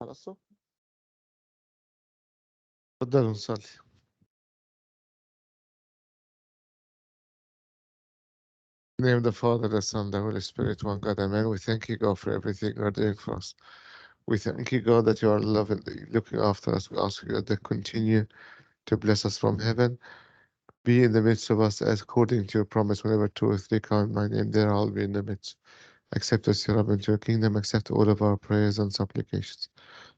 خلصوا؟ تفضلوا نصلي. In the name of the Father, the Son, the Holy Spirit, one God, amen. We thank you, God, for everything you are doing for us. We thank you, God, that you are loving, looking after us. We ask you, God, to continue to bless us from heaven. Be in the midst of us according to your promise. Whenever 2 or 3 come in my name, there I'll be in the midst. Accept us, your Rabbi, into your kingdom. Accept all of our prayers and supplications.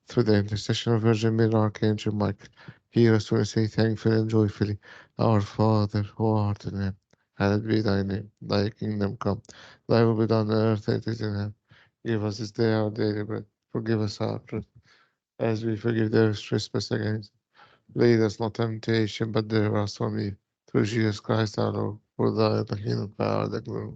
Through the intercession of Virgin Mary, Archangel Michael, hear us when we say thankfully and joyfully, Our Father, who art in heaven, hallowed be thy name. Thy kingdom come. Thy will be done on earth as it is in heaven. Give us this day our daily bread. Forgive us our trespasses, as we forgive those who trespass against us. Lead us not into temptation, but deliver us from evil. Through Jesus Christ our Lord, for thy is the kingdom, power, the glory.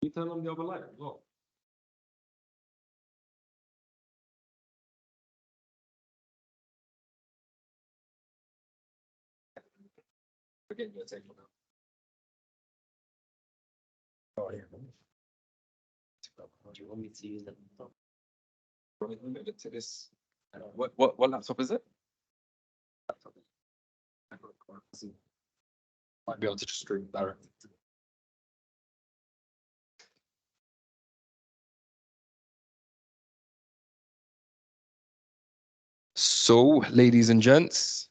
You turn on the other light as well. Forget your table now. Oh, yeah. Do you want me to use that laptop? Right, let me look to this. What laptop is it? Laptop. Might be able to just stream directly. So, ladies and gents,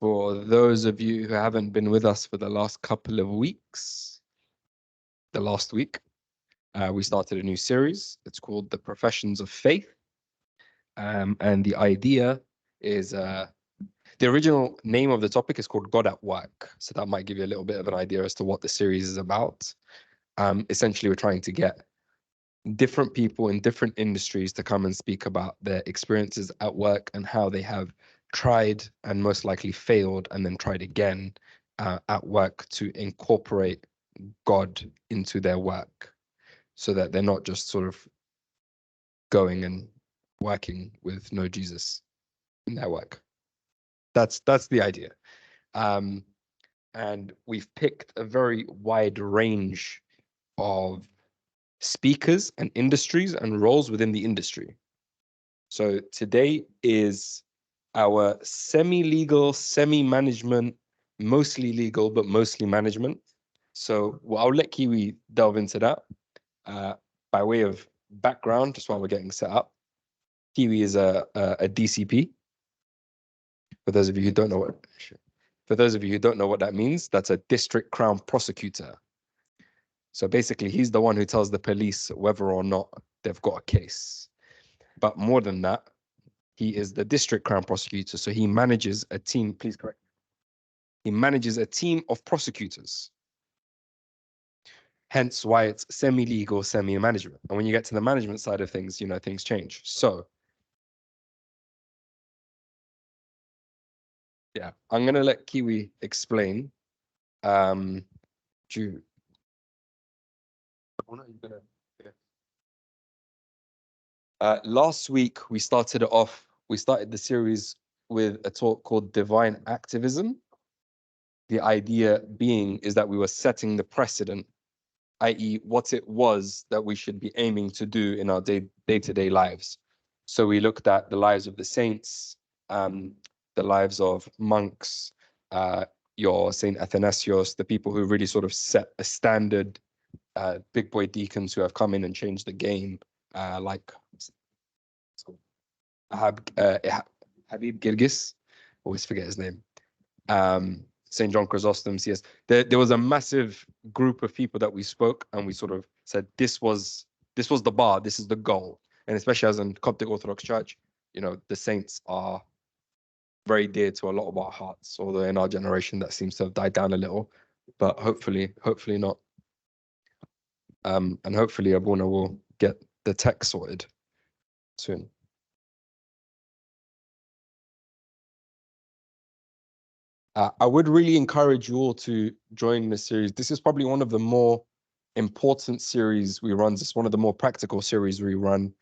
for those of you who haven't been with us for the last couple of weeks, the last week, we started a new series. It's called The Professions of Faith. And the idea is, the original name of the topic is called God at Work. So that might give you a little bit of an idea as to what the series is about. Essentially, we're trying to get different people in different industries to come and speak about their experiences at work and how they have tried and most likely failed and then tried again at work to incorporate God into their work, so that they're not just sort of going and working with no Jesus in their work. That's the idea. And we've picked a very wide range of speakers and industries and roles within the industry. So today is our semi-legal, semi-management, mostly legal, but mostly management. So I'll let Kiwi delve into that. By way of background, just while we're getting set up, Kiwi is a DCP. For those of you who don't know what that means, that's a district crown prosecutor. So basically, he's the one who tells the police whether or not they've got a case. But more than that, he is the district crown prosecutor. So he manages a team. Please correct me. He manages a team of prosecutors. Hence why it's semi-legal, semi-management. And when you get to the management side of things, you know, things change. So yeah, I'm going to let Kiwi explain. Last week, we started the series with a talk called Divine Activism. The idea being is that we were setting the precedent, i.e. what it was that we should be aiming to do in our day-to-day lives. So we looked at the lives of the saints, the lives of monks, your Saint Athanasius, the people who really sort of set a standard, big boy deacons who have come in and changed the game, like Habib Girgis, always forget his name. St. John Chrysostom, CS. There was a massive group of people that we spoke, and we sort of said this was the bar, this is the goal. And especially as in Coptic Orthodox Church, you know, the saints are very dear to a lot of our hearts, although in our generation that seems to have died down a little, but hopefully not. And hopefully Abuna will get the tech sorted soon. I would really encourage you all to join this series. This is probably one of the more important series we run. It's one of the more practical series we run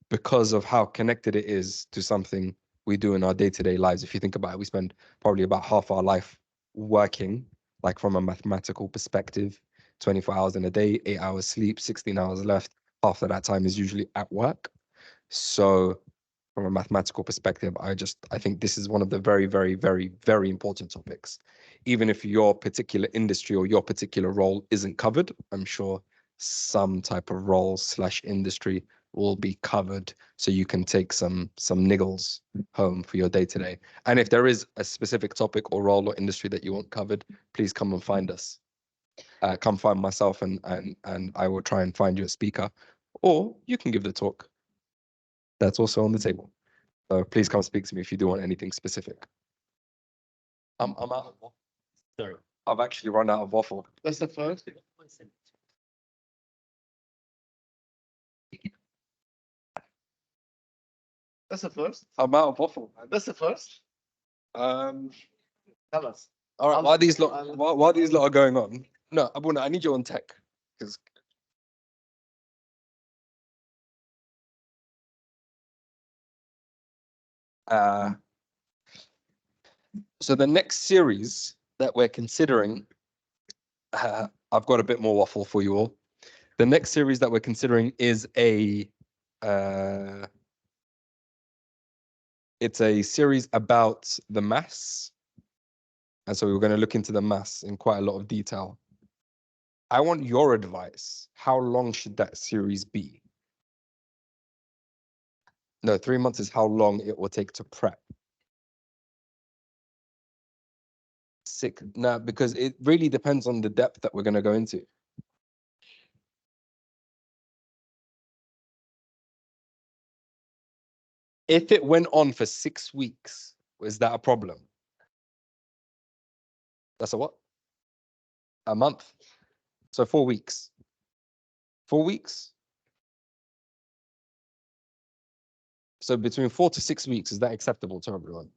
because of how connected it is to something we do in our day-to-day lives. If you think about it, we spend probably about half our life working, like from a mathematical perspective, 24 hours in a day, 8 hours sleep, 16 hours left. Half of that time is usually at work. So from a mathematical perspective, I think this is one of the very, very, very, very important topics. Even if your particular industry or your particular role isn't covered, I'm sure some type of role / industry will be covered, so you can take some niggles home for your day to day. And if there is a specific topic or role or industry that you want covered, please come and find us. Come find myself, and I will try and find you a speaker, or you can give the talk. That's also on the table. So please come speak to me if you do want anything specific. I'm out of waffle. Sorry, I've actually run out of waffle. That's the first. That's the first. I'm out of waffle. That's the first. Um. Tell us. All right. While these lot are going on, no, Abuna, I need you on tech because. So the next series that we're considering, I've got a bit more waffle for you all. The next series that we're considering is it's a series about the maths. And so we're going to look into the maths in quite a lot of detail. I want your advice. How long should that series be? No, 3 months is how long it will take to prep. No, because it really depends on the depth that we're going to go into. If it went on for 6 weeks, is that a problem? That's a what? A month. So 4 weeks. 4 weeks. So between 4 to 6 weeks, is that acceptable to everyone?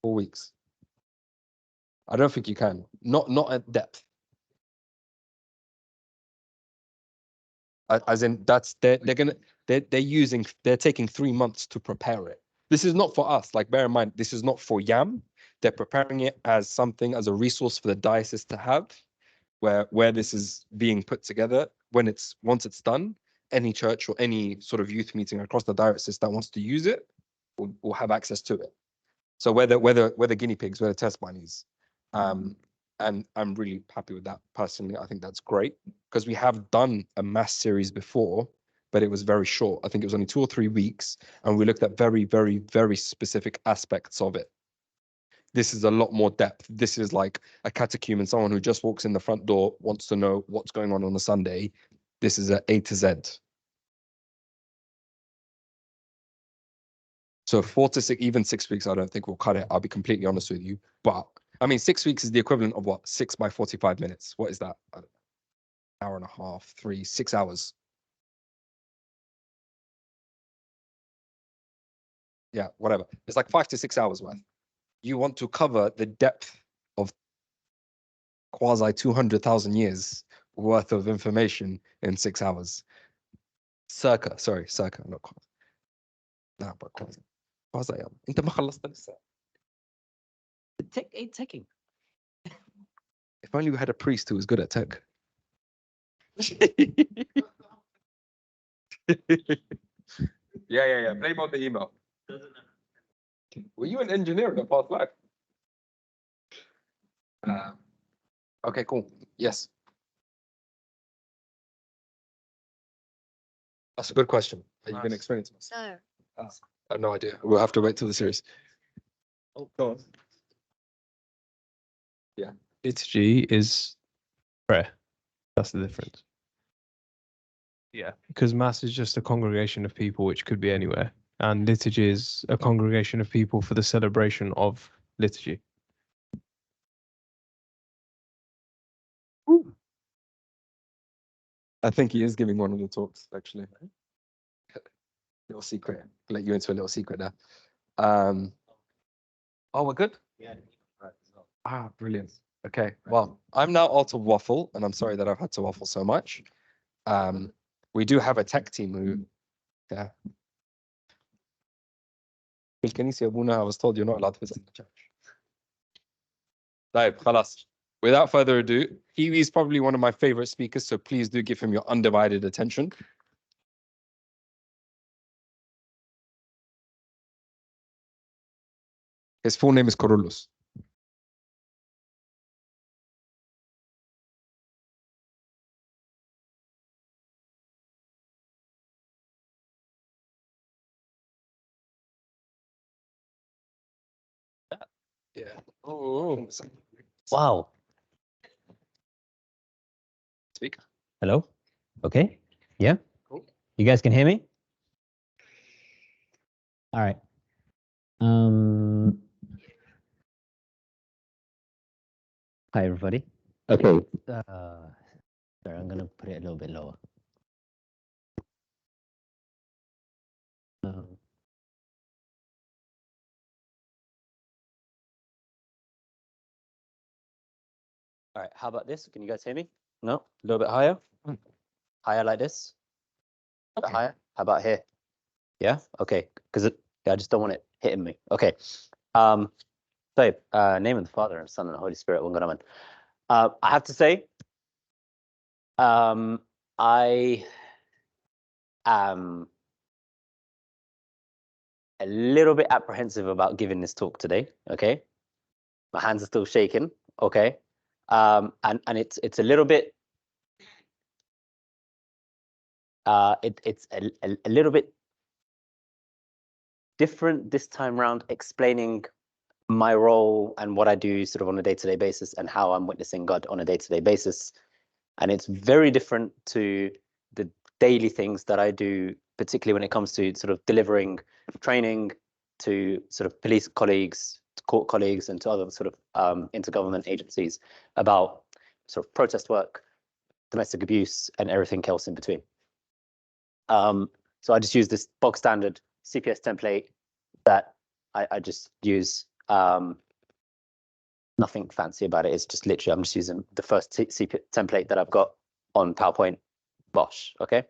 4 weeks. I don't think you can. Not at depth. As in, that's they're taking 3 months to prepare it. This is not for us. Like, bear in mind, this is not for YAM. They're preparing it as something, as a resource for the diocese to have, where this is being put together. Once it's done, any church or any sort of youth meeting across the diocese that wants to use it will have access to it. So we're the guinea pigs, we're the test bunnies. And I'm really happy with that personally. I think that's great because we have done a mass series before, but it was very short. I think it was only 2 or 3 weeks, and we looked at very, very, very specific aspects of it. This is a lot more depth. This is like a catechumen, someone who just walks in the front door, wants to know what's going on a Sunday. This is a to Z. So 4 to 6, even 6 weeks, I don't think we'll cut it. I'll be completely honest with you. But I mean, 6 weeks is the equivalent of what? 6 by 45 minutes. What is that? An hour and a half, 6 hours. Yeah, whatever. It's like 5 to 6 hours worth. You want to cover the depth of quasi 200,000 years worth of information in 6 hours. Circa, not quasi. Nah, but quasi. Quasi. انت ما خلصت لسه. Tech ain't teching. If only we had a priest who was good at tech. Yeah. Blame on the email. Were you an engineer in a past life? Okay, cool. Yes. That's a good question. Are you going to explain it to us? No. I have no idea. We'll have to wait till the series. Oh, go on. Yeah. Liturgy is prayer. That's the difference. Yeah, because mass is just a congregation of people, which could be anywhere, and liturgy is a congregation of people for the celebration of liturgy. I think he is giving one of the talks, actually. Little secret. Let you into a little secret there. Oh, we're good? Yeah. Ah, brilliant. Okay. Well, I'm now out of waffle, and I'm sorry that I've had to waffle so much. We do have a tech team who, yeah. بالكنيسة يا أبونا, I was told you're not allowed to visit the church. طيب, خلاص. Without further ado, Kiwi is probably one of my favorite speakers, so please do give him your undivided attention. His full name is Korulus. Yeah. Oh. Wow. Speak. Hello. Okay. Yeah. Cool. You guys can hear me? All right. Hi, everybody. Okay. Sorry, I'm gonna put it a little bit lower. All right. How about this? Can you guys hear me? No. A little bit higher. Higher like this. Okay. Higher. How about here? Yeah. Okay. Because I just don't want it hitting me. Okay. So, name of the Father and Son and the Holy Spirit. One God, amen. I have to say, I am a little bit apprehensive about giving this talk today. Okay, my hands are still shaking. Okay, and it's a little bit it's a little bit different this time around, explaining my role and what I do sort of on a day-to-day basis and how I'm witnessing God on a day-to-day basis. And it's very different to the daily things that I do, particularly when it comes to sort of delivering training to sort of police colleagues, to court colleagues, and to other sort of intergovernment agencies about sort of protest work, domestic abuse, and everything else in between. So I just use this bog standard CPS template that I just use. Nothing fancy about it. It's just literally, I'm just using the first CPS template that I've got on PowerPoint. Bosh, okay?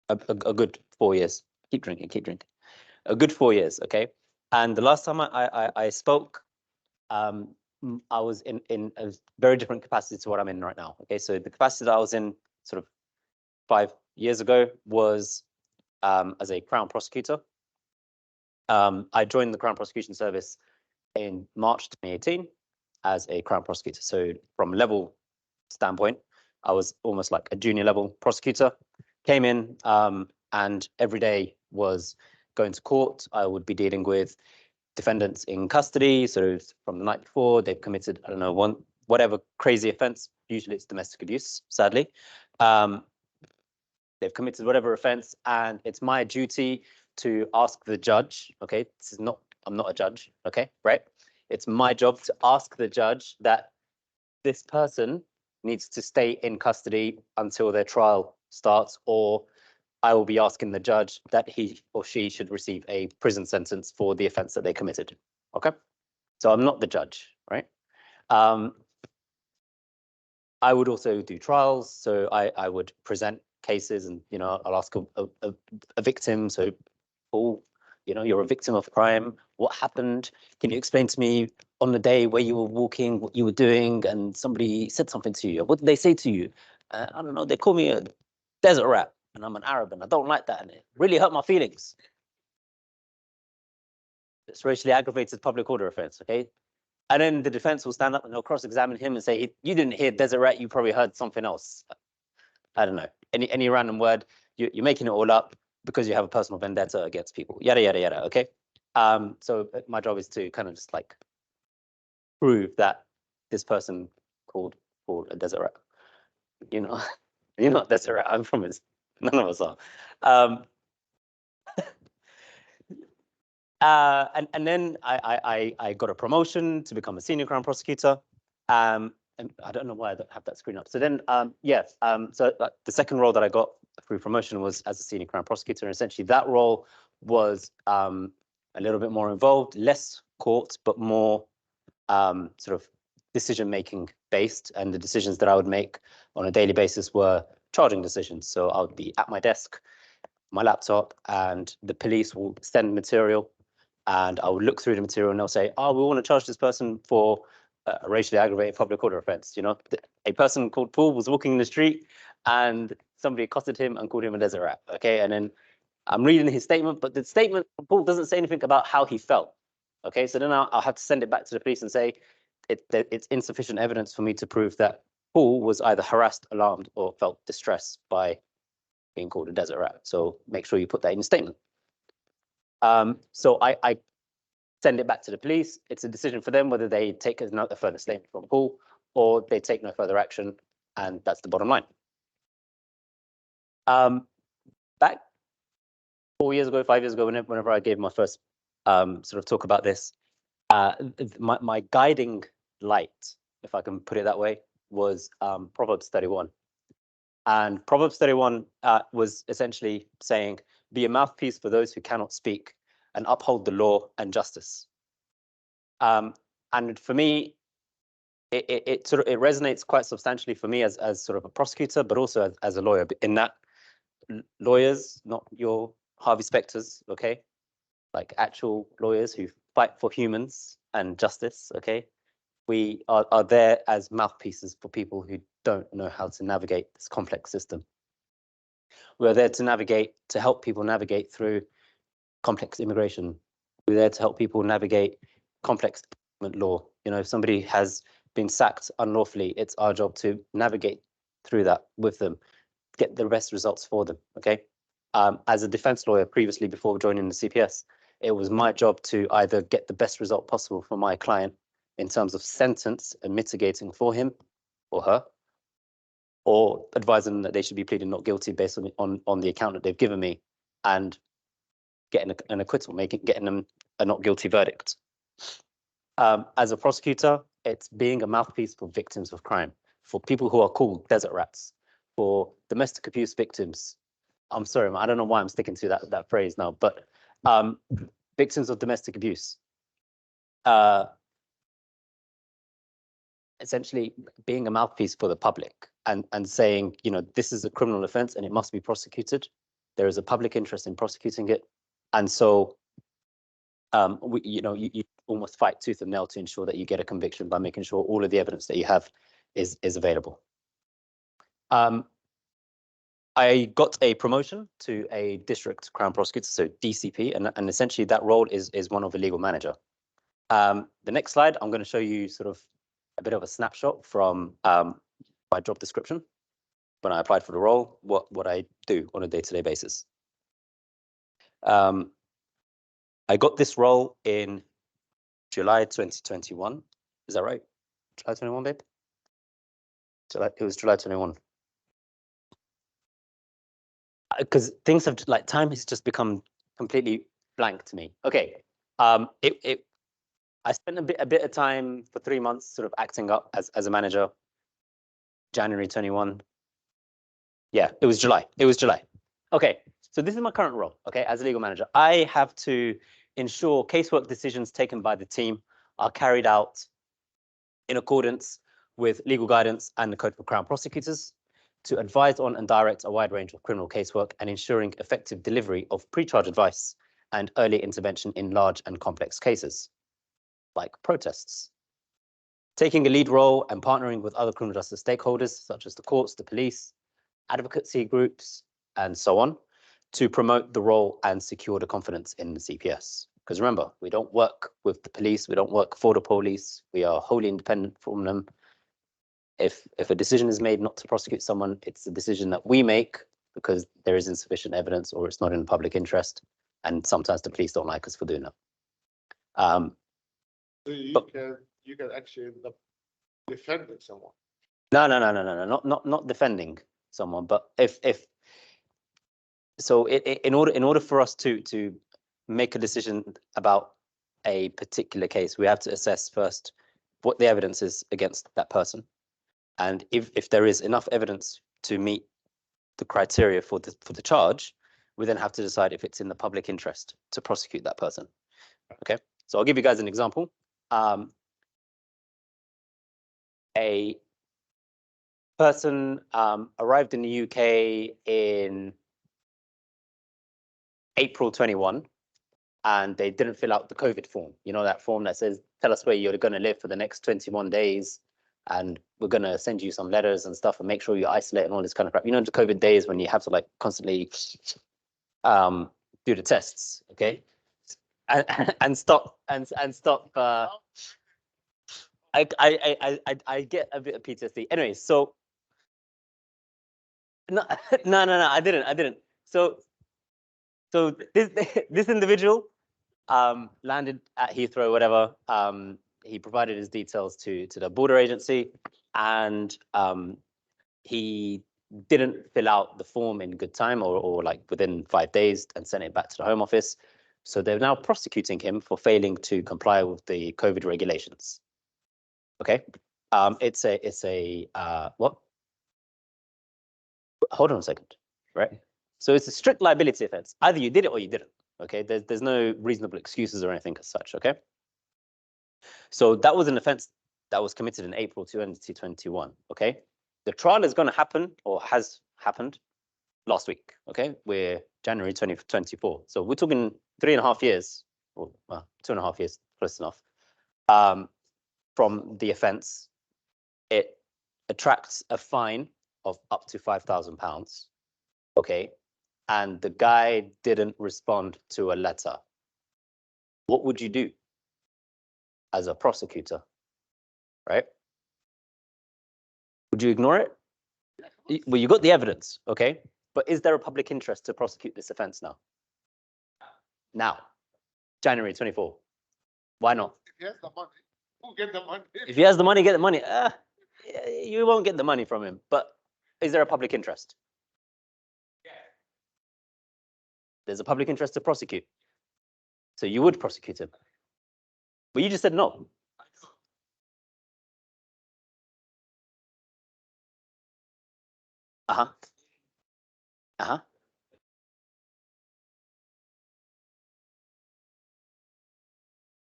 A good 4 years. Keep drinking, keep drinking. A good 4 years, okay? And the last time I spoke, I was in a very different capacity to what I'm in right now. Okay, so the capacity that I was in sort of 5 years ago was as a Crown prosecutor. I joined the Crown Prosecution Service in March 2018 as a Crown prosecutor. So from level standpoint, I was almost like a junior level prosecutor. Came in and every day was going to court. I would be dealing with defendants in custody, sort of from the night before. They've committed, I don't know, whatever crazy offense. Usually it's domestic abuse, sadly. They've committed whatever offense, and it's my duty to ask the judge, okay, I'm not a judge, okay, right? It's my job to ask the judge that this person needs to stay in custody until their trial starts, or I will be asking the judge that he or she should receive a prison sentence for the offense that they committed, okay? So I'm not the judge, right? I would also do trials, so I would present cases, and I'll ask a victim. So, oh, you're a victim of crime. What happened? Can you explain to me on the day where you were walking, what you were doing, and somebody said something to you? What did they say to you? I don't know. They call me a desert rat, and I'm an Arab, and I don't like that, and it really hurt my feelings. It's racially aggravated public order offense. Okay. And then the defense will stand up and they'll cross-examine him and say, you didn't hear desert rat, you probably heard something else. I don't know, any random word, you're making it all up because you have a personal vendetta against people, yada, yada, yada, okay? So my job is to kind of just like prove that this person called a desert rat. You're not desert rat, I promise. None of us are. And then I got a promotion to become a senior Crown prosecutor. And I don't know why I don't have that screen up. So then, so the second role that I got through promotion was as a senior Crown prosecutor. And essentially that role was a little bit more involved, less court, but more sort of decision-making based. And the decisions that I would make on a daily basis were charging decisions. So I would be at my desk, my laptop, and the police will send material. And I would look through the material and they'll say, oh, we want to charge this person for a racially aggravated public order offense. A person called Paul was walking in the street and somebody accosted him and called him a desert rat. Okay. And then I'm reading his statement, but the statement from Paul doesn't say anything about how he felt. Okay. So then I'll have to send it back to the police and say it's insufficient evidence for me to prove that Paul was either harassed, alarmed, or felt distress by being called a desert rat. So make sure you put that in your statement. So I send it back to the police. It's a decision for them whether they take a further statement from Paul or they take no further action, and that's the bottom line. Back 4 years ago, 5 years ago, whenever I gave my first sort of talk about this, my guiding light, if I can put it that way, was Proverbs 31. And Proverbs 31 was essentially saying, be a mouthpiece for those who cannot speak and uphold the law and justice. And for me, it resonates quite substantially for me as sort of a prosecutor, but also as a lawyer, in that lawyers, not your Harvey Specters, okay? Like actual lawyers who fight for humans and justice, okay? We are there as mouthpieces for people who don't know how to navigate this complex system. We're there to help people navigate through complex immigration. We're there to help people navigate complex law. If somebody has been sacked unlawfully, it's our job to navigate through that with them, get the best results for them, okay? As a defense lawyer previously, before joining the CPS, it was my job to either get the best result possible for my client in terms of sentence and mitigating for him or her, or advise them that they should be pleading not guilty based on the account that they've given me, and getting an acquittal, getting them a not guilty verdict. As a prosecutor, it's being a mouthpiece for victims of crime, for people who are called desert rats, for domestic abuse victims. I'm sorry, I don't know why I'm sticking to that phrase now, but victims of domestic abuse. Essentially being a mouthpiece for the public and saying, this is a criminal offense and it must be prosecuted. There is a public interest in prosecuting it. And so, you almost fight tooth and nail to ensure that you get a conviction by making sure all of the evidence that you have is available. I got a promotion to a district Crown prosecutor, so DCP, and essentially that role is one of a legal manager. The next slide, I'm going to show you sort of a bit of a snapshot from my job description. when I applied for the role, what I do on a day-to-day basis. I got this role in July 2021. Is that right? July 21, babe? It was July 21. Because things have, like, time has just become completely blank to me. Okay. I spent a bit of time for 3 months sort of acting up as a manager. January 21. Yeah, it was July. It was July. Okay, so this is my current role, okay, as a legal manager. I have to ensure casework decisions taken by the team are carried out in accordance with legal guidance and the Code for Crown Prosecutors, to advise on and direct a wide range of criminal casework, and ensuring effective delivery of pre-charge advice and early intervention in large and complex cases, like protests. Taking a lead role and partnering with other criminal justice stakeholders, such as the courts, the police, advocacy groups, and so on, to promote the role and secure the confidence in the CPS. Because remember, we don't work with the police, we don't work for the police, we are wholly independent from them. If a decision is made not to prosecute someone, it's a decision that we make because there is insufficient evidence or it's not in the public interest, and sometimes the police don't like us for doing that. So you can actually end up defending someone. No, not defending someone, but if so, in order for us to make a decision about a particular case, we have to assess first what the evidence is against that person, and if there is enough evidence to meet the criteria for the charge, we then have to decide if it's in the public interest to prosecute that person. Okay, so I'll give you guys an example. A person arrived in the UK in April 21, and they didn't fill out the COVID form. You know, that form that says, tell us where you're going to live for the next 21 days, and we're going to send you some letters and stuff, and make sure you isolate and all this kind of crap. You know, the COVID days when you have to, like, constantly do the tests, okay? And stop. I get a bit of PTSD. Anyway, so no, I didn't. So this individual landed at Heathrow, whatever. He provided his details to the border agency, and he didn't fill out the form in good time, or like within 5 days, and sent it back to the Home Office. So they're now prosecuting him for failing to comply with the COVID regulations. Okay, it's a what? Hold on a second, right? So it's a strict liability offense. Either you did it or you didn't. Okay, there's no reasonable excuses or anything as such. Okay, so that was an offense that was committed in April 2021. Okay, the trial is going to happen, or has happened, last week. Okay, we're January 2024, so we're talking 3.5 years, or 2.5 years, close enough. From the offence, it attracts a fine of up to £5,000. Okay, and the guy didn't respond to a letter. What would you do as a prosecutor, right? Would you ignore it? Well, you got the evidence, okay? But is there a public interest to prosecute this offence now? Now, January 24. Why not? If he has the money, who get the money? If he has the money, get the money. You won't get the money from him. But is there a public interest? There's a public interest to prosecute. So you would prosecute him. But you just said no. Uh-huh. Uh-huh.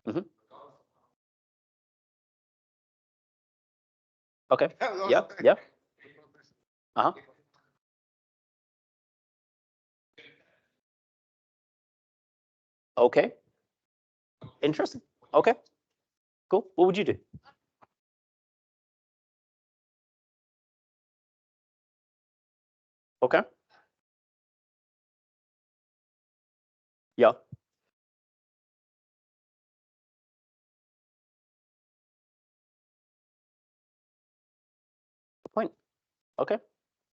Mm-hmm. Okay. Yeah, yeah. Uh-huh. Okay. Interesting. Okay. Cool. What would you do? Okay. Yeah. Good point. Okay.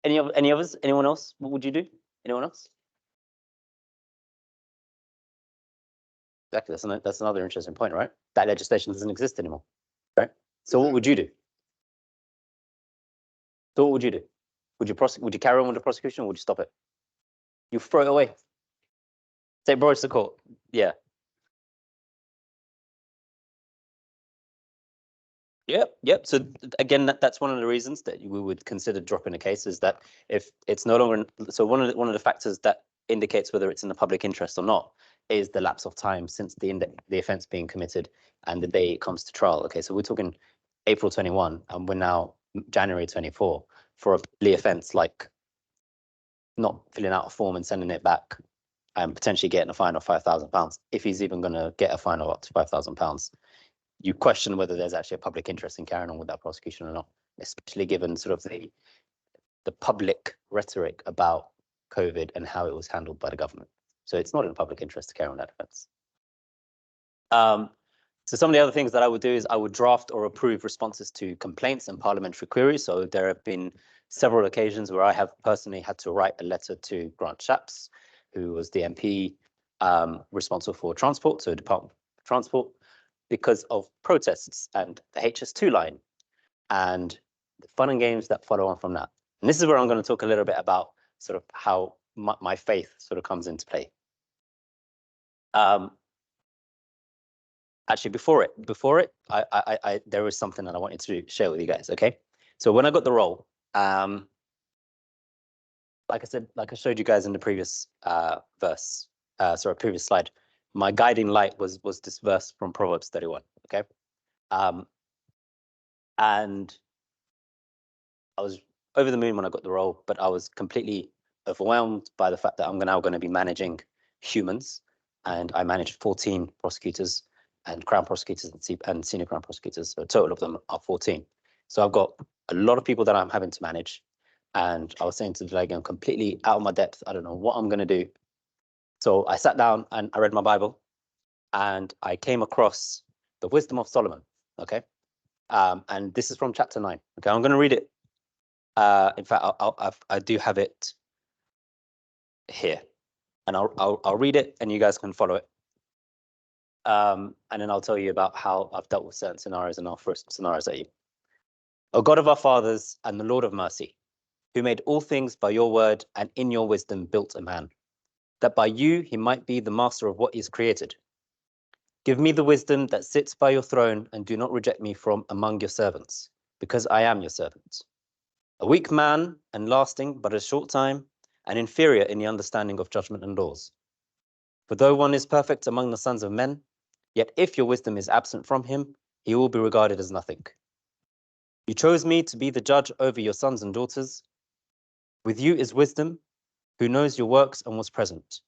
Any others? Anyone else? What would you do? Anyone else? Exactly. That's another interesting point, right? That legislation doesn't exist anymore, right? So what would you do? So what would you do? Would you carry on with the prosecution, or would you stop it? You throw it away. Say, bro, it's the court. Yeah. Yep. So again, that's one of the reasons that we would consider dropping a case, is that if it's no longer, so one of the factors that indicates whether it's in the public interest or not is the lapse of time since the offence being committed and the day it comes to trial. Okay, so we're talking April 21 and we're now January 24 for a plea offence like not filling out a form and sending it back and potentially getting a fine of £5,000, if he's even going to get a fine of up to £5,000. You question whether there's actually a public interest in carrying on with that prosecution or not, especially given sort of the public rhetoric about COVID and how it was handled by the government. So it's not in the public interest to carry on that offence. So some of the other things that I would do is I would draft or approve responses to complaints and parliamentary queries. So there have been several occasions where I have personally had to write a letter to Grant Shapps, who was the MP responsible for transport, so Department of Transport, because of protests and the HS2 line and the fun and games that follow on from that. And this is where I'm going to talk a little bit about sort of how my faith sort of comes into play. Actually, before it, there was something that I wanted to share with you guys. Okay, so when I got the role, like I said, like I showed you guys in the previous previous slide, my guiding light was this verse from Proverbs 31. Okay, and I was over the moon when I got the role, but I was completely overwhelmed by the fact that I'm now going to be managing humans, and I managed 14 prosecutors and crown prosecutors and senior crown prosecutors. So a total of them are 14. So I've got a lot of people that I'm having to manage, and I was saying to the delegate, I'm completely out of my depth. I don't know what I'm going to do. So I sat down and I read my Bible, and I came across the Wisdom of Solomon. Okay, and this is from chapter 9. Okay, I'm going to read it. In fact, I do have it here, and I'll read it, and you guys can follow it. And then I'll tell you about how I've dealt with certain scenarios, and I'll throw some scenarios at you. O God of our fathers and the Lord of mercy, who made all things by your word and in your wisdom built a man, that by you he might be the master of what is created. Give me the wisdom that sits by your throne, and do not reject me from among your servants, because I am your servant. A weak man and lasting but a short time, and inferior in the understanding of judgment and laws. For though one is perfect among the sons of men, yet if your wisdom is absent from him, he will be regarded as nothing. You chose me to be the judge over your sons and daughters. With you is wisdom, who knows your works and was present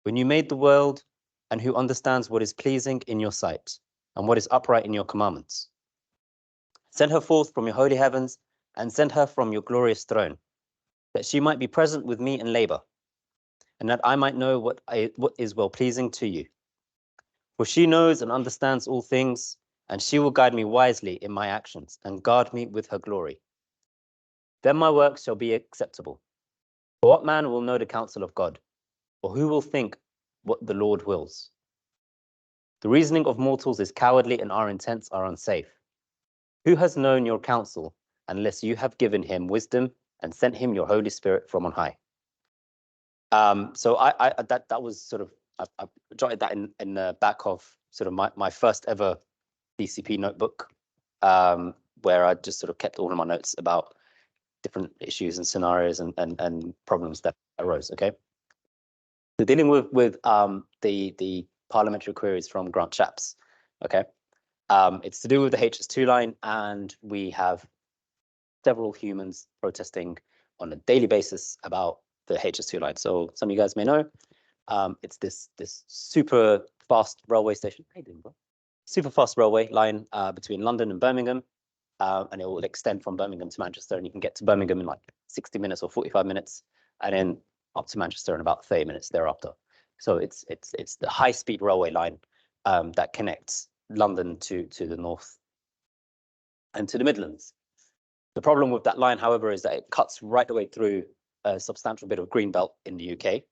when you made the world, and who understands what is pleasing in your sight and what is upright in your commandments. Send her forth from your holy heavens, and send her from your glorious throne, that she might be present with me in labor, and that I might know what is well-pleasing to you. For she knows and understands all things, and she will guide me wisely in my actions, and guard me with her glory. Then my works shall be acceptable. For what man will know the counsel of God, or who will think what the Lord wills? The reasoning of mortals is cowardly, and our intents are unsafe. Who has known your counsel, unless you have given him wisdom and sent him your Holy Spirit from on high? So that was sort of, I jotted that in the back of sort of my first ever DCP notebook, where I just sort of kept all of my notes about different issues and scenarios and problems that arose. Okay, so dealing with the parliamentary queries from Grant Shapps. Okay, it's to do with the HS2 line, and we have several humans protesting on a daily basis about the HS2 line. So some of you guys may know, it's this super fast railway station. Hey, bro. Super fast railway line between London and Birmingham, and it will extend from Birmingham to Manchester, and you can get to Birmingham in like 60 minutes or 45 minutes, and then up to Manchester in about 30 minutes thereafter. So it's the high-speed railway line that connects London to the north and to the Midlands. The problem with that line, however, is that it cuts right the way through a substantial bit of greenbelt in the UK,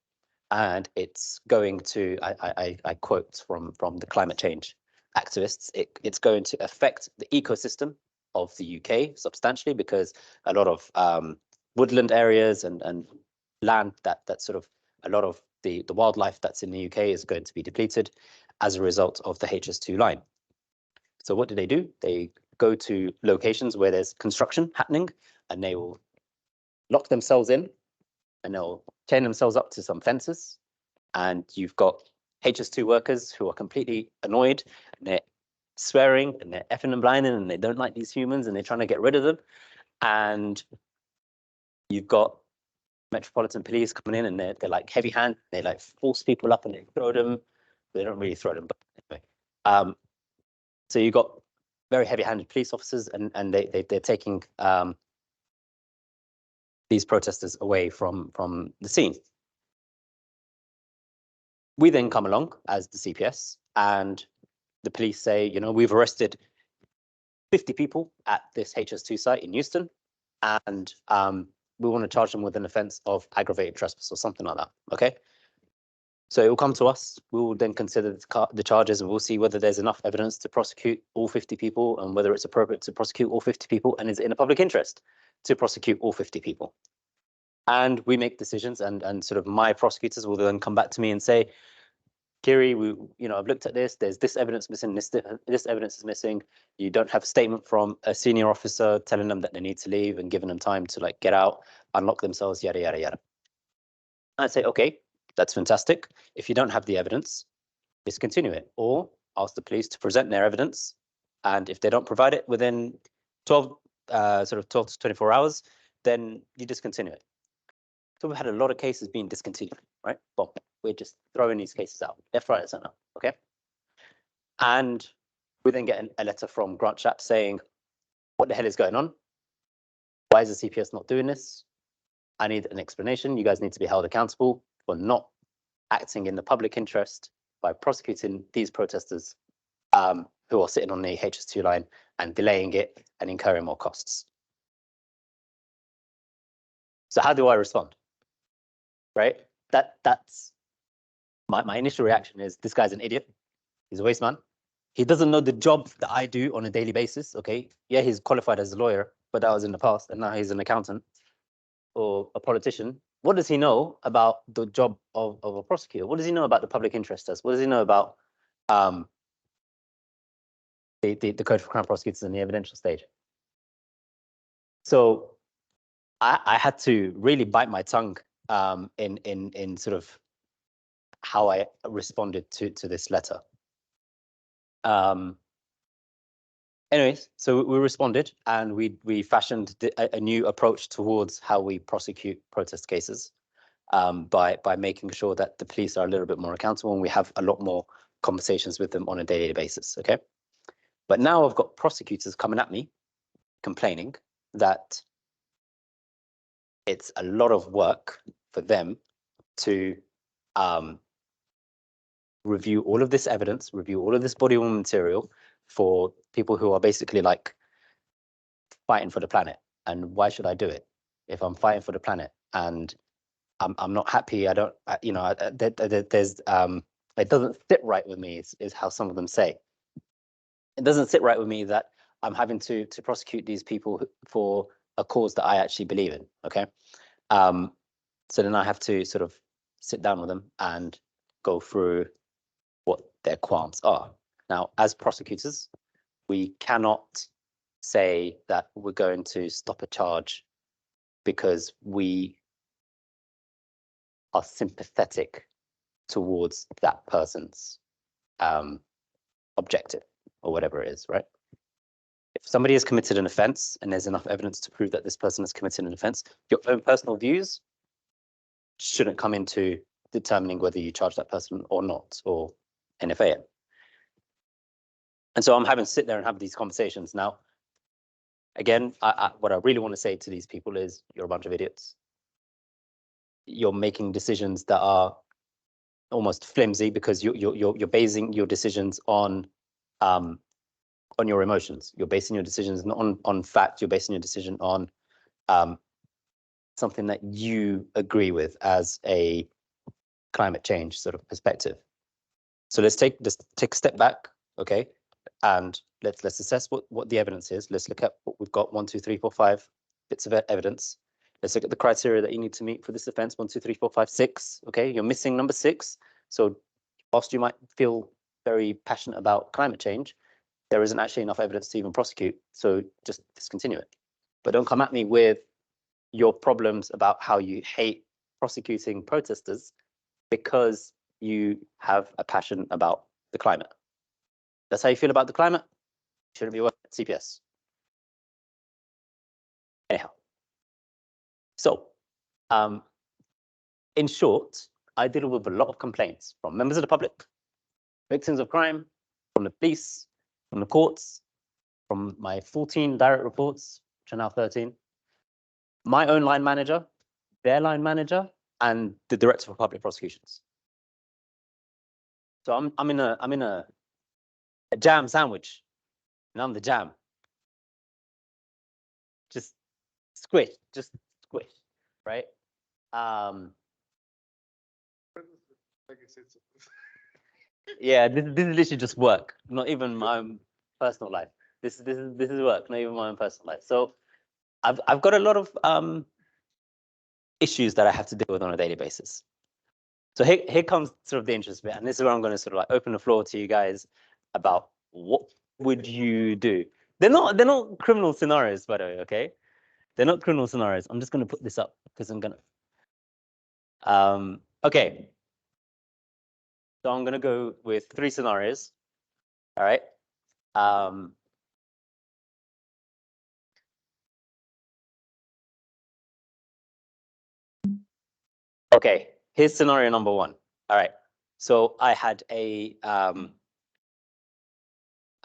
and it's going to, I quote from the climate change activists, it's going to affect the ecosystem of the UK substantially, because a lot of woodland areas and land that sort of, a lot of the wildlife that's in the UK is going to be depleted as a result of the HS2 line. So what do? They go to locations where there's construction happening, and they will lock themselves in, and they'll chain themselves up to some fences. And you've got HS2 workers who are completely annoyed, and they're swearing, and they're effing and blinding, and they don't like these humans, and they're trying to get rid of them. And you've got Metropolitan Police coming in, and they're like heavy hand. They like force people up and they throw them. They don't really throw them, but anyway. So you've got very heavy-handed police officers, and they're taking these protesters away from the scene. We then come along as the CPS, and the police say, you know, we've arrested 50 people at this HS2 site in Euston, and we want to charge them with an offence of aggravated trespass or something like that. Okay. So it will come to us. We will then consider the charges, and we'll see whether there's enough evidence to prosecute all 50 people, and whether it's appropriate to prosecute all 50 people, and is it in the public interest to prosecute all 50 people. And we make decisions, and sort of my prosecutors will then come back to me and say, Kiri, I've looked at this. There's this evidence missing. This evidence is missing. You don't have a statement from a senior officer telling them that they need to leave and giving them time to like get out, unlock themselves, yada yada yada. I'd say, okay, that's fantastic. If you don't have the evidence, discontinue it, or ask the police to present their evidence. And if they don't provide it within 12 to 24 hours, then you discontinue it. So we've had a lot of cases being discontinued, right? Well, we're just throwing these cases out left, right, and center, okay? And we then get a letter from Grant Chap saying, what the hell is going on? Why is the CPS not doing this? I need an explanation. You guys need to be held accountable for not acting in the public interest by prosecuting these protesters who are sitting on the HS2 line and delaying it and incurring more costs. So how do I respond? Right? That's my initial reaction is, this guy's an idiot. He's a waste man. He doesn't know the job that I do on a daily basis. Okay. Yeah, he's qualified as a lawyer, but that was in the past, and now he's an accountant or a politician. What does he know about the job of a prosecutor? What does he know about the public interest test? What does he know about the Code for Crown Prosecutors in the evidential stage? So I had to really bite my tongue in sort of how I responded to this letter. Anyways, so we responded, and we fashioned a new approach towards how we prosecute protest cases by making sure that the police are a little bit more accountable, and we have a lot more conversations with them on a daily basis. Okay, but now I've got prosecutors coming at me complaining that it's a lot of work for them to review all of this evidence, review all of this body worn material for people who are basically like fighting for the planet. And why should I do it if I'm fighting for the planet and I'm not happy? I don't, there's it doesn't sit right with me, is how some of them say. It doesn't sit right with me that I'm having to prosecute these people for a cause that I actually believe in. Okay, so then I have to sort of sit down with them and go through what their qualms are. Now, as prosecutors, we cannot say that we're going to stop a charge because we are sympathetic towards that person's objective or whatever it is, right? If somebody has committed an offense and there's enough evidence to prove that this person has committed an offense, your own personal views shouldn't come into determining whether you charge that person or not, or NFA it. And so I'm having to sit there and have these conversations. Now, again, what I really want to say to these people is, you're a bunch of idiots. You're making decisions that are almost flimsy because you're basing your decisions on on your emotions. You're basing your decisions not on fact. You're basing your decision on something that you agree with as a climate change sort of perspective. So let's take a step back, okay, and let's assess what the evidence is. Let's look at what we've got: 1, 2, 3, 4, 5 bits of evidence. Let's look at the criteria that you need to meet for this offence: 1, 2, 3, 4, 5, 6. Okay, you're missing number 6. So whilst you might feel very passionate about climate change, there isn't actually enough evidence to even prosecute. So just discontinue it. But don't come at me with your problems about how you hate prosecuting protesters because you have a passion about the climate. That's how you feel about the climate. Shouldn't be working at CPS. Anyhow, so in short, I deal with a lot of complaints from members of the public, victims of crime, from the police, from the courts, from my 14 direct reports, which are now 13, my own line manager, their line manager, and the director for public prosecutions. So I'm in a jam sandwich, and I'm the jam. Just squish, right? Yeah, this is literally just work, not even my own personal life. This is work, not even my own personal life. So I've got a lot of issues that I have to deal with on a daily basis. So here comes sort of the interest bit, and this is where I'm going to sort of like open the floor to you guys about what would you do. They're not criminal scenarios, by the way. Okay, they're not criminal scenarios. I'm just going to put this up because I'm gonna. Okay. So I'm going to go with 3 scenarios. All right. Okay, here's scenario number 1. All right. So I had a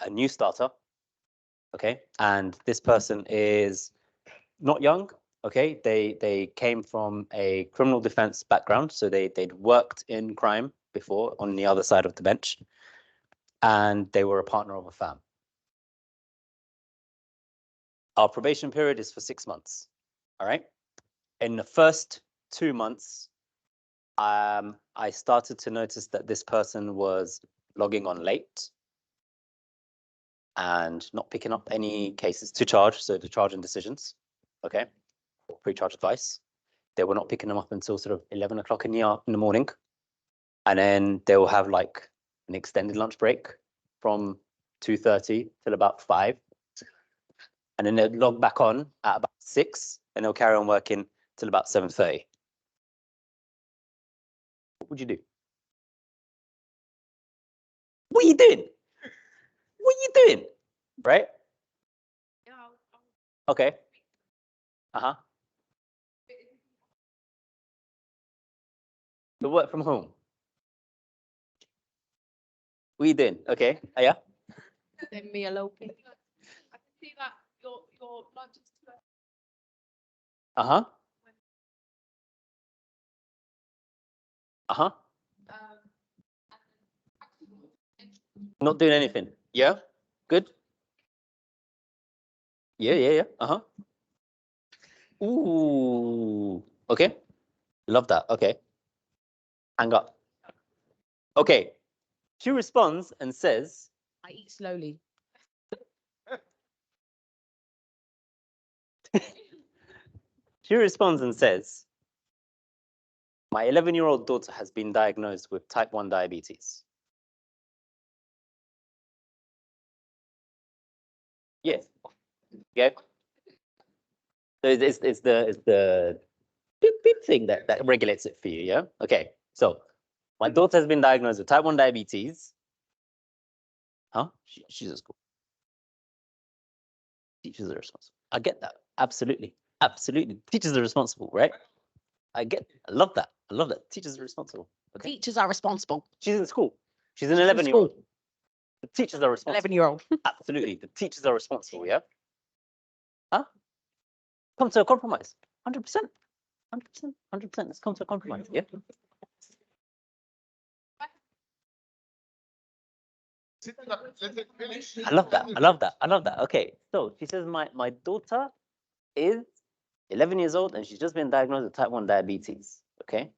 new starter. Okay, and this person is not young. Okay, they came from a criminal defense background, so they'd worked in crime before on the other side of the bench, and they were a partner of a firm. Our probation period is for 6 months. All right. In the first 2 months, I started to notice that this person was logging on late and not picking up any cases to charge, so the charging decisions, okay, or pre-charge advice. They were not picking them up until sort of 11 o'clock in the morning. And then they will have like an extended lunch break from 2:30 till about 5. And then they'll log back on at about 6, and they'll carry on working till about 7:30. What would you do? What are you doing? What are you doing? Right? Okay. Uh-huh. The work from home. What are you doing? Okay. Yeah. Leave me alone, please. I can see that your lunch is too early. Uh-huh. Uh-huh. Not doing anything. Yeah. Good. Yeah. Uh-huh. Ooh. Okay. Love that. Okay. Hang up. Okay. She responds and says, I eat slowly. she responds and says, my 11-year-old daughter has been diagnosed with type 1 diabetes. Yes. Okay. So it's the beep beep thing that regulates it for you, yeah? Okay. So my daughter has been diagnosed with type 1 diabetes. Huh? She's at school. Teachers are responsible. I get that. Absolutely. Absolutely. Teachers are responsible, right? I love that. I love that. Teachers are responsible. Okay. Teachers are responsible. She's in school. She's an She's in 11-year-old. school. The teachers are responsible. 11-year-old. Absolutely. The teachers are responsible, yeah? Huh? Come to a compromise. 100%. 100%. 100%. Let's come to a compromise, yeah? I love that. I love that. I love that. Okay, so she says my daughter is 11 years old and she's just been diagnosed with type 1 diabetes. Okay.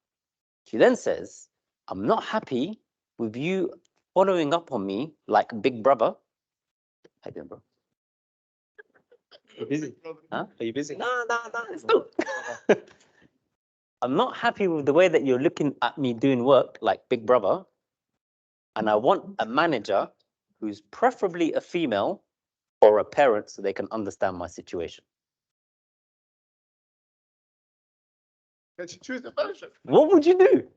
She then says, I'm not happy with you following up on me like big brother. How you doing, bro? You busy? Huh? Are you busy? No, it's cool. I'm not happy with the way that you're looking at me doing work like big brother. And I want a manager who's preferably a female or a parent so they can understand my situation. Can she choose the manager? What would you do?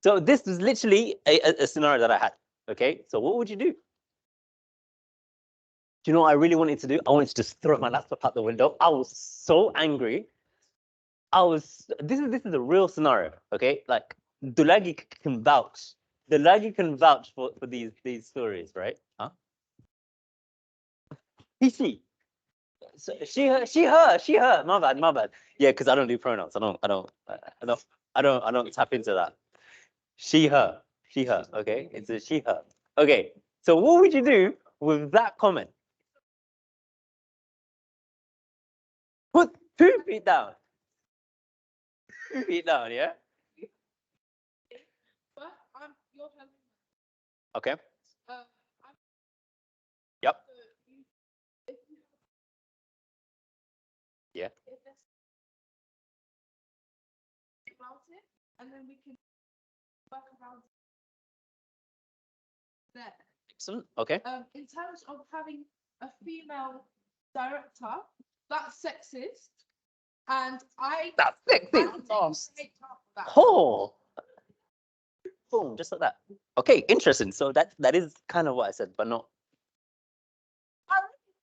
So this was literally a scenario that I had. Okay, so what would you do? Do you know what I really wanted to do? I wanted to just throw my laptop out the window. I was so angry. This is a real scenario, okay? Like Dulagi can vouch. Dulagi can vouch for these stories, right? Huh? He. So she, her. My bad. Yeah, because I don't do pronouns. I don't tap into that. She, her. Okay, it's a she, her. Okay, so what would you do with that comment? Put 2 feet down. 2 feet down, yeah. But you're helping. Okay. I'm Yep. if you Yeah. if there's about it, and then we can work around there. Excellent. Okay. In terms of having a female director, that's sexist, and That's I sexy. would take HR for that. Oh. Boom, just like that. Okay, interesting. So that is kind of what I said, but not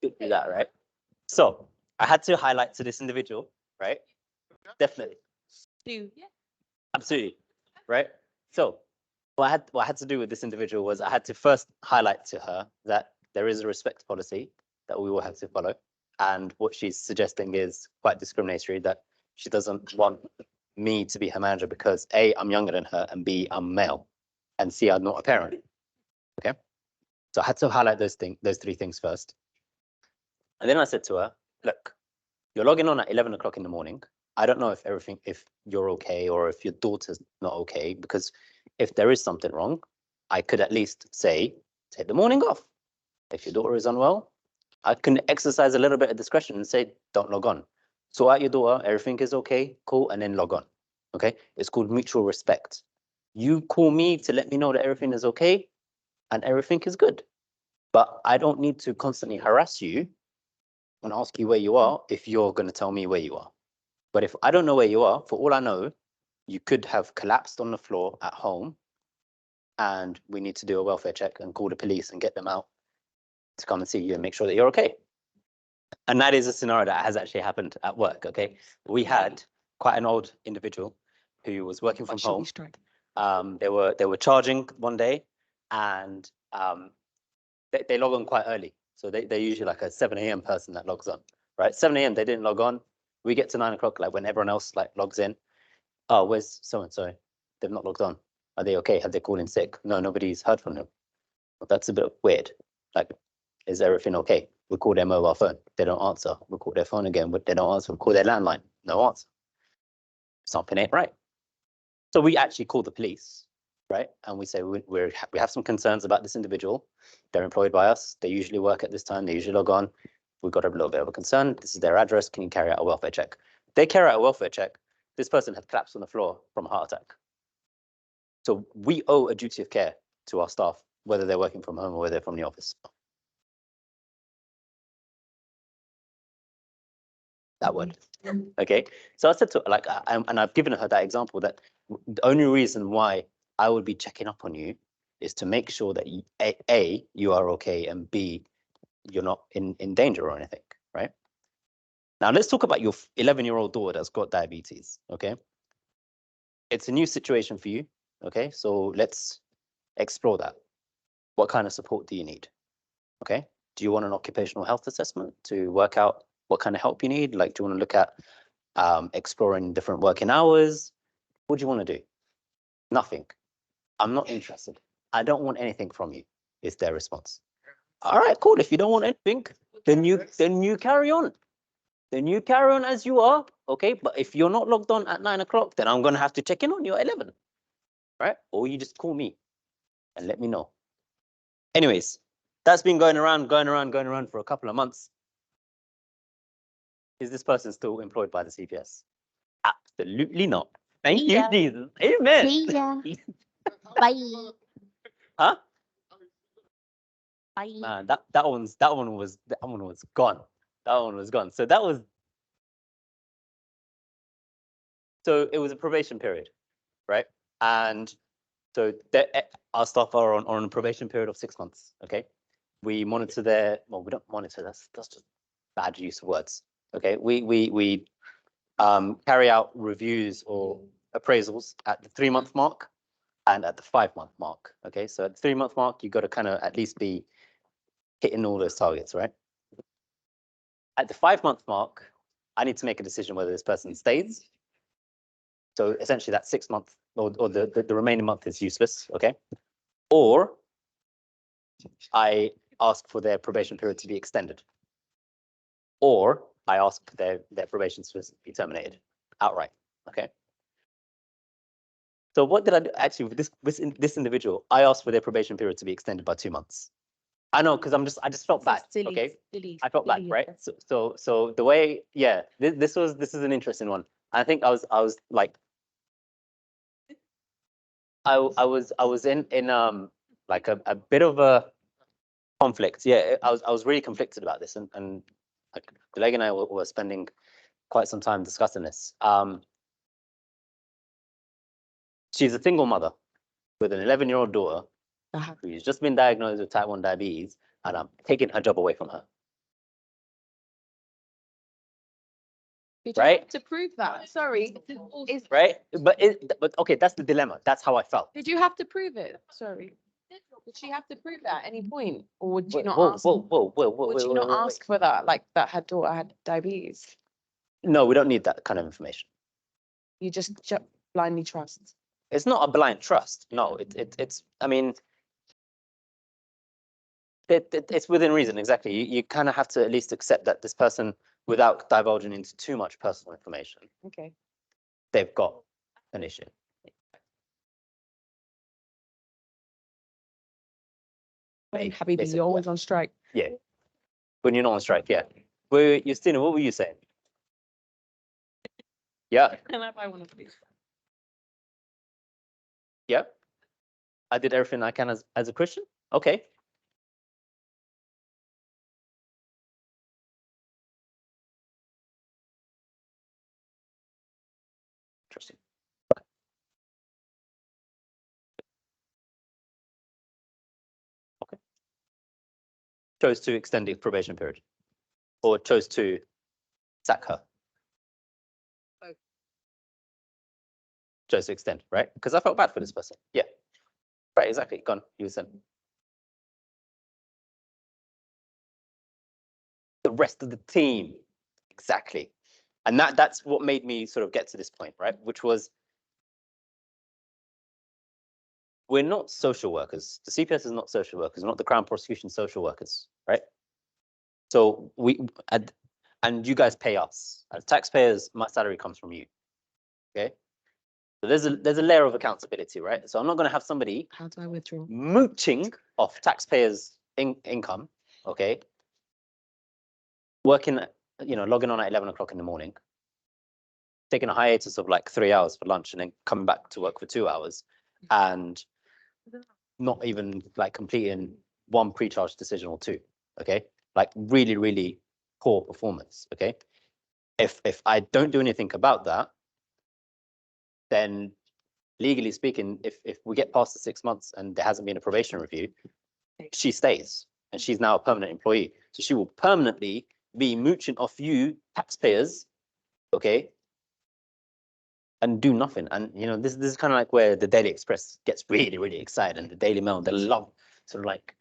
good do that, right? So I had to highlight to this individual, right? Definitely. Yeah. Absolutely. Right? So what I had to do with this individual was I had to first highlight to her that there is a respect policy that we will have to follow. And what she's suggesting is quite discriminatory, that she doesn't want me to be her manager because A, I'm younger than her, and B, I'm male, and C, I'm not a parent. Okay. So I had to highlight those 3 things first. And then I said to her, look, you're logging on at 11 o'clock in the morning. I don't know if you're okay or if your daughter's not okay, because if there is something wrong, I could at least say, take the morning off. If your daughter is unwell, I can exercise a little bit of discretion and say, don't log on. Sort out your daughter, everything is okay, cool, and then log on. Okay, it's called mutual respect. You call me to let me know that everything is okay and everything is good. But I don't need to constantly harass you and ask you where you are if you're going to tell me where you are. But if I don't know where you are, for all I know, you could have collapsed on the floor at home and we need to do a welfare check and call the police and get them out to come and see you and make sure that you're okay. And that is a scenario that has actually happened at work, okay? We had quite an old individual who was working from home. They were charging one day and they log on quite early. So they're usually like a 7 a.m. person that logs on, right? 7 a.m. they didn't log on. We get to 9 o'clock, like when everyone else like logs in. Oh, where's so-and-so? They've not logged on. Are they okay? Have they called in sick? No, nobody's heard from them. Well, that's a bit weird. Like, is everything okay? We call their mobile phone. They don't answer. We call their phone again, but they don't answer. We call their landline. No answer. Something ain't right. So we actually call the police, right? And we say we have some concerns about this individual. They're employed by us. They usually work at this time. They usually log on. We've got a little bit of a concern. This is their address. Can you carry out a welfare check? They carry out a welfare check. This person had collapsed on the floor from a heart attack. So we owe a duty of care to our staff, whether they're working from home or whether they're from the office. That word. Okay. So I said to her, like, and I've given her that example that the only reason why I would be checking up on you is to make sure that A, you are okay, and B, you're not in danger or anything, right? Now let's talk about your 11-year-old daughter that's got diabetes, okay? It's a new situation for you, okay? So let's explore that. What kind of support do you need? Okay. Do you want an occupational health assessment to work out what kind of help you need? Like, do you want to look at exploring different working hours? What do you want to do? Nothing. I'm not interested. I don't want anything from you. is their response. All right, cool. If you don't want anything, then you carry on. Then you carry on as you are, okay? But if you're not logged on at 9 o'clock, then I'm gonna have to check in on you at 11, right? Or you just call me and let me know. Anyways, that's been going around for a couple of months. Is this person still employed by the CPS? Absolutely not. Thank you, Jesus. Amen. See ya. Bye. Huh? Bye. Man, that one was gone. That one was gone. So it was a probation period, right? And so our staff are on a probation period of 6 months. Okay, we monitor we don't monitor. That's just bad use of words. Okay, we carry out reviews or appraisals at the 3-month mark and at the 5-month mark. Okay, so at the 3-month mark, you got to kind of at least be hitting all those targets, right? At the 5-month mark, I need to make a decision whether this person stays. So essentially that 6 month or the remaining month is useless, okay? Or I ask for their probation period to be extended. Or I ask for their probation to be terminated outright, okay? So what did I do? Actually, with this individual, I asked for their probation period to be extended by 2 months. I know, because I just felt bad, okay? I felt bad, right? So the way, yeah, this is an interesting one. I think I was like, I was in like a bit of a conflict. Yeah, I was really conflicted about this, and like Deleg and I were spending quite some time discussing this. She's a single mother with an 11-year-old daughter who's just been diagnosed with type 1 diabetes, and I'm taking her job away from her. Did you Right? have to prove that? Sorry. Right? But okay, that's the dilemma. That's how I felt. Did you have to prove it? Sorry. Did she have to prove that at any point? Or would you not Whoa, ask? whoa, Would you not ask for that, like that her daughter had diabetes? No, we don't need that kind of information. You just blindly trust. It's not a blind trust. No, it's. I mean, it's within reason. Exactly. You kind of have to at least accept that this person, without divulging into too much personal information, Okay. they've got an issue. Habibi, Basically, you're always on strike. yeah. When you're not on strike, yeah. Justina, what were you saying? Yeah. Can I buy one of these? Yeah. I did everything I can as a Christian. Okay. Interesting. Okay. Chose to extend the probation period, or chose to sack her. Both. Chose to extend, right? Because I felt bad for this person. Yeah. Right. Exactly. Gone. You said. The rest of the team. Exactly. And that's what made me sort of get to this point, right? Which was, we're not social workers. The CPS is not social workers. We're not the Crown Prosecution social workers, right? So and you guys pay us. As taxpayers, my salary comes from you, okay? So there's a layer of accountability, right? So I'm not going to have somebody How do I withdraw? mooching off taxpayers' income, okay? Working, logging on at 11 o'clock in the morning, taking a hiatus of like 3 hours for lunch, and then coming back to work for 2 hours, and not even like completing one pre-charge decision or two. Okay, like really, really poor performance. Okay, if I don't do anything about that, then legally speaking, if we get past the 6 months and there hasn't been a probation review, she stays, and she's now a permanent employee. So she will permanently be mooching off you taxpayers, okay, and do nothing. And this is kind of like where the Daily Express gets really, really excited, and the Daily Mail, they love sort of like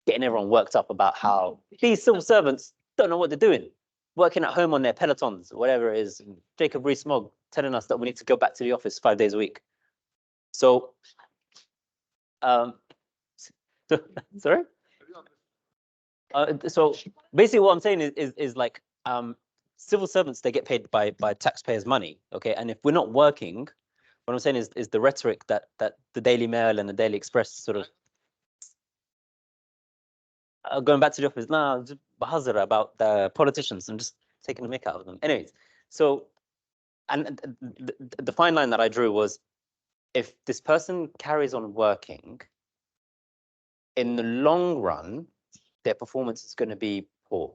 getting everyone worked up about how these civil servants don't know what they're doing, working at home on their pelotons, whatever it is. Jacob Rees-Mogg telling us that we need to go back to the office 5 days a week. So Sorry. So basically, what I'm saying is like civil servants, they get paid by taxpayers' money. Okay, and if we're not working, what I'm saying is the rhetoric that the Daily Mail and the Daily Express sort of going back to the office. No, just bahazara about the politicians. I'm just taking the mick out of them. Anyways, so and the fine line that I drew was, if this person carries on working, in the long run, their performance is going to be poor.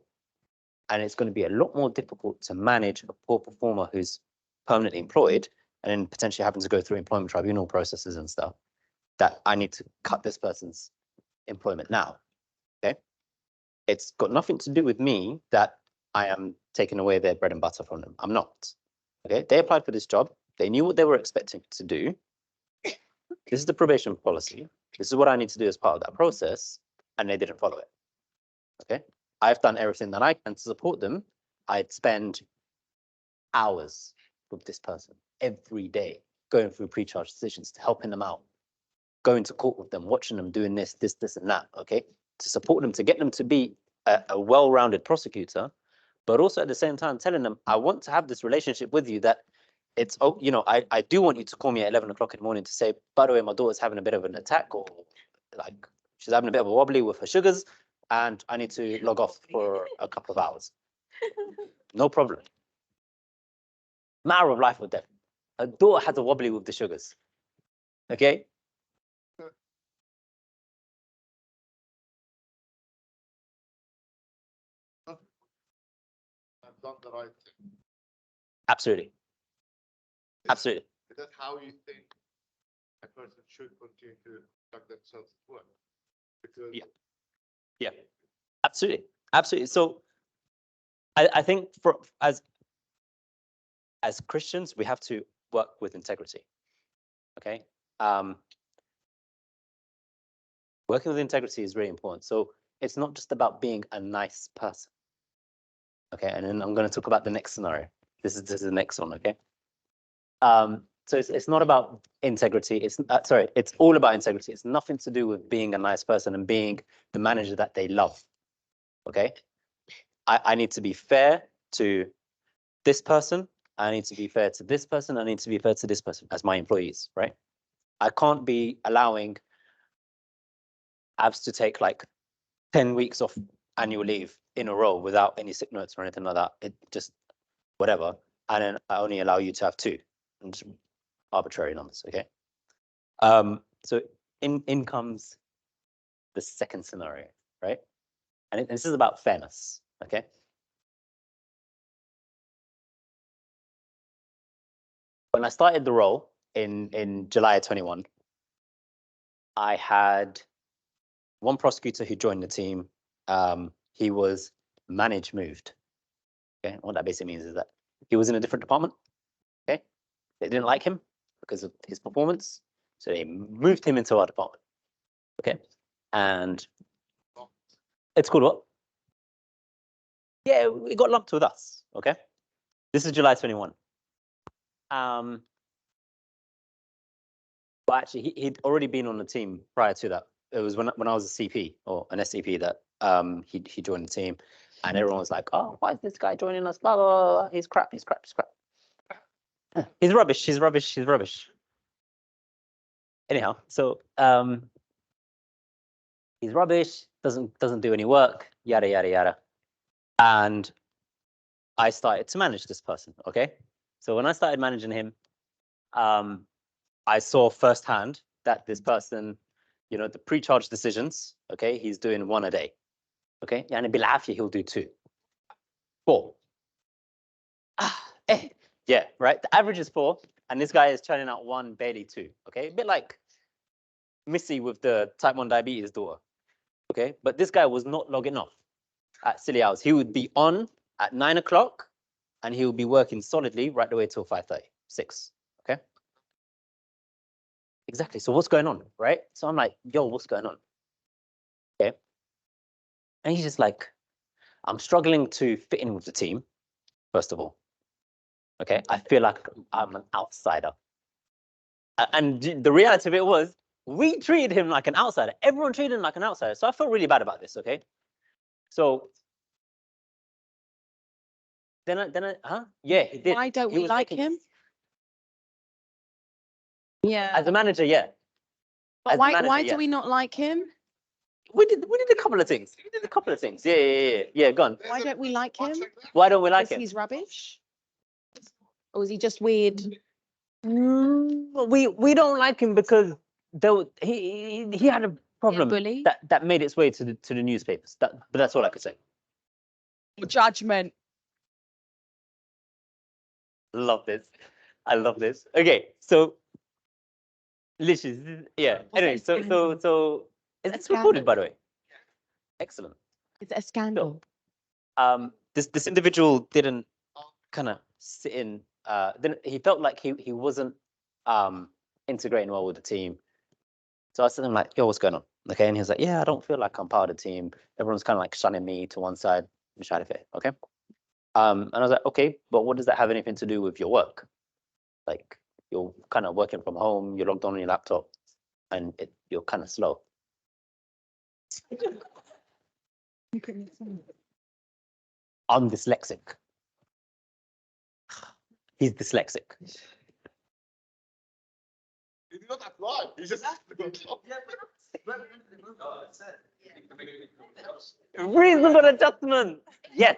And it's going to be a lot more difficult to manage a poor performer who's permanently employed and then potentially having to go through employment tribunal processes and stuff, that I need to cut this person's employment now. Okay. It's got nothing to do with me that I am taking away their bread and butter from them. I'm not. Okay. They applied for this job. They knew what they were expecting to do. This is the probation policy. This is what I need to do as part of that process. And they didn't follow it. Okay. I've done everything that I can to support them. I'd spend hours with this person every day, going through pre-charge decisions, to helping them out, going to court with them, watching them doing this, and that, okay, to support them, to get them to be a well-rounded prosecutor, but also at the same time telling them, I want to have this relationship with you that it's, oh, you know, I do want you to call me at 11 o'clock in the morning to say, by the way, my daughter's having a bit of an attack, or like she's having a bit of a wobbly with her sugars, and I need to log off for a couple of hours. No problem. Matter of life or death. A daughter has a wobbly with the sugars. Okay? I've done the right thing. Absolutely. Absolutely. Is that how you think a person should continue to conduct themselves at work? Because Yeah, absolutely. Absolutely. So I think for as Christians, we have to work with integrity. Okay. Working with integrity is really important. So it's not just about being a nice person. Okay, and then I'm going to talk about the next scenario. This is the next one. Okay. So it's not about integrity. It's sorry. It's all about integrity. It's nothing to do with being a nice person and being the manager that they love. Okay. I need to be fair to this person. I need to be fair to this person. I need to be fair to this person as my employees, right? I can't be allowing abs to take like 10 weeks off annual leave in a row without any sick notes or anything like that. It just whatever. And then I only allow you to have 2. And just arbitrary numbers, okay? So in comes the second scenario, right? And this is about fairness, okay? When I started the role in July of 21, I had one prosecutor who joined the team. He was moved. Okay, what that basically means is that he was in a different department. Okay, they didn't like him because of his performance, so they moved him into our department. Okay, and it's called what? Yeah, it got lumped with us. Okay, this is July 21. But actually, he'd already been on the team prior to that. It was when I was a CP or an SCP that he joined the team, and everyone was like, "Oh, why is this guy joining us? Blah blah blah. Blah. He's crap. He's crap. He's crap. He's rubbish. He's rubbish. He's rubbish." Anyhow, so he's rubbish. Doesn't do any work. Yada yada yada. And I started to manage this person. Okay, so when I started managing him, I saw firsthand that this person, you know, the pre-charge decisions, okay, he's doing 1 a day. Okay, and bil'afia, he'll do 2. 4. Yeah, right. The average is 4, and this guy is churning out 1, barely 2. Okay, a bit like Missy with the type 1 diabetes daughter. Okay, but this guy was not logging off at silly hours. He would be on at 9 o'clock, and he would be working solidly right the way till 5:30, 6. Okay. Exactly. So what's going on, right? So I'm like, yo, what's going on? Okay. And he's just like, I'm struggling to fit in with the team, first of all. Okay. I feel like I'm an outsider. And the reality of it was, We treated him like an outsider. Everyone treated him like an outsider. So I felt really bad about this, okay? So huh? Yeah, he did. Why don't He we was like making- him? Yeah. As a manager, yeah. But as a why manager, why yeah. do we not like him? We did a couple of things. We did a couple of things. Yeah, go on. Why don't we like him? Why don't we like Because him? he's rubbish? Or is he just weird? We don't like him because he had a problem bully? that made its way to the newspapers. But that's all I could say. Judgment. Love this. I love this. Okay, so literally, yeah. Anyway, so is this recorded, by the way? Excellent. Is it a scandal? This individual didn't kind of sit in. He felt like he wasn't integrating well with the team. So I said to him like, "Yo, what's going on?" Okay, and he was like, "Yeah, I don't feel like I'm part of the team. Everyone's kind of like shunning me to one side. I'm trying to fit." Okay. And I was like, "Okay, but what does that have anything to do with your work? Like, you're kind of working from home. You're logged on your laptop, and you're kind of slow." I'm dyslexic. He's dyslexic. He did not apply. He just. Reasonable adjustment. Yes.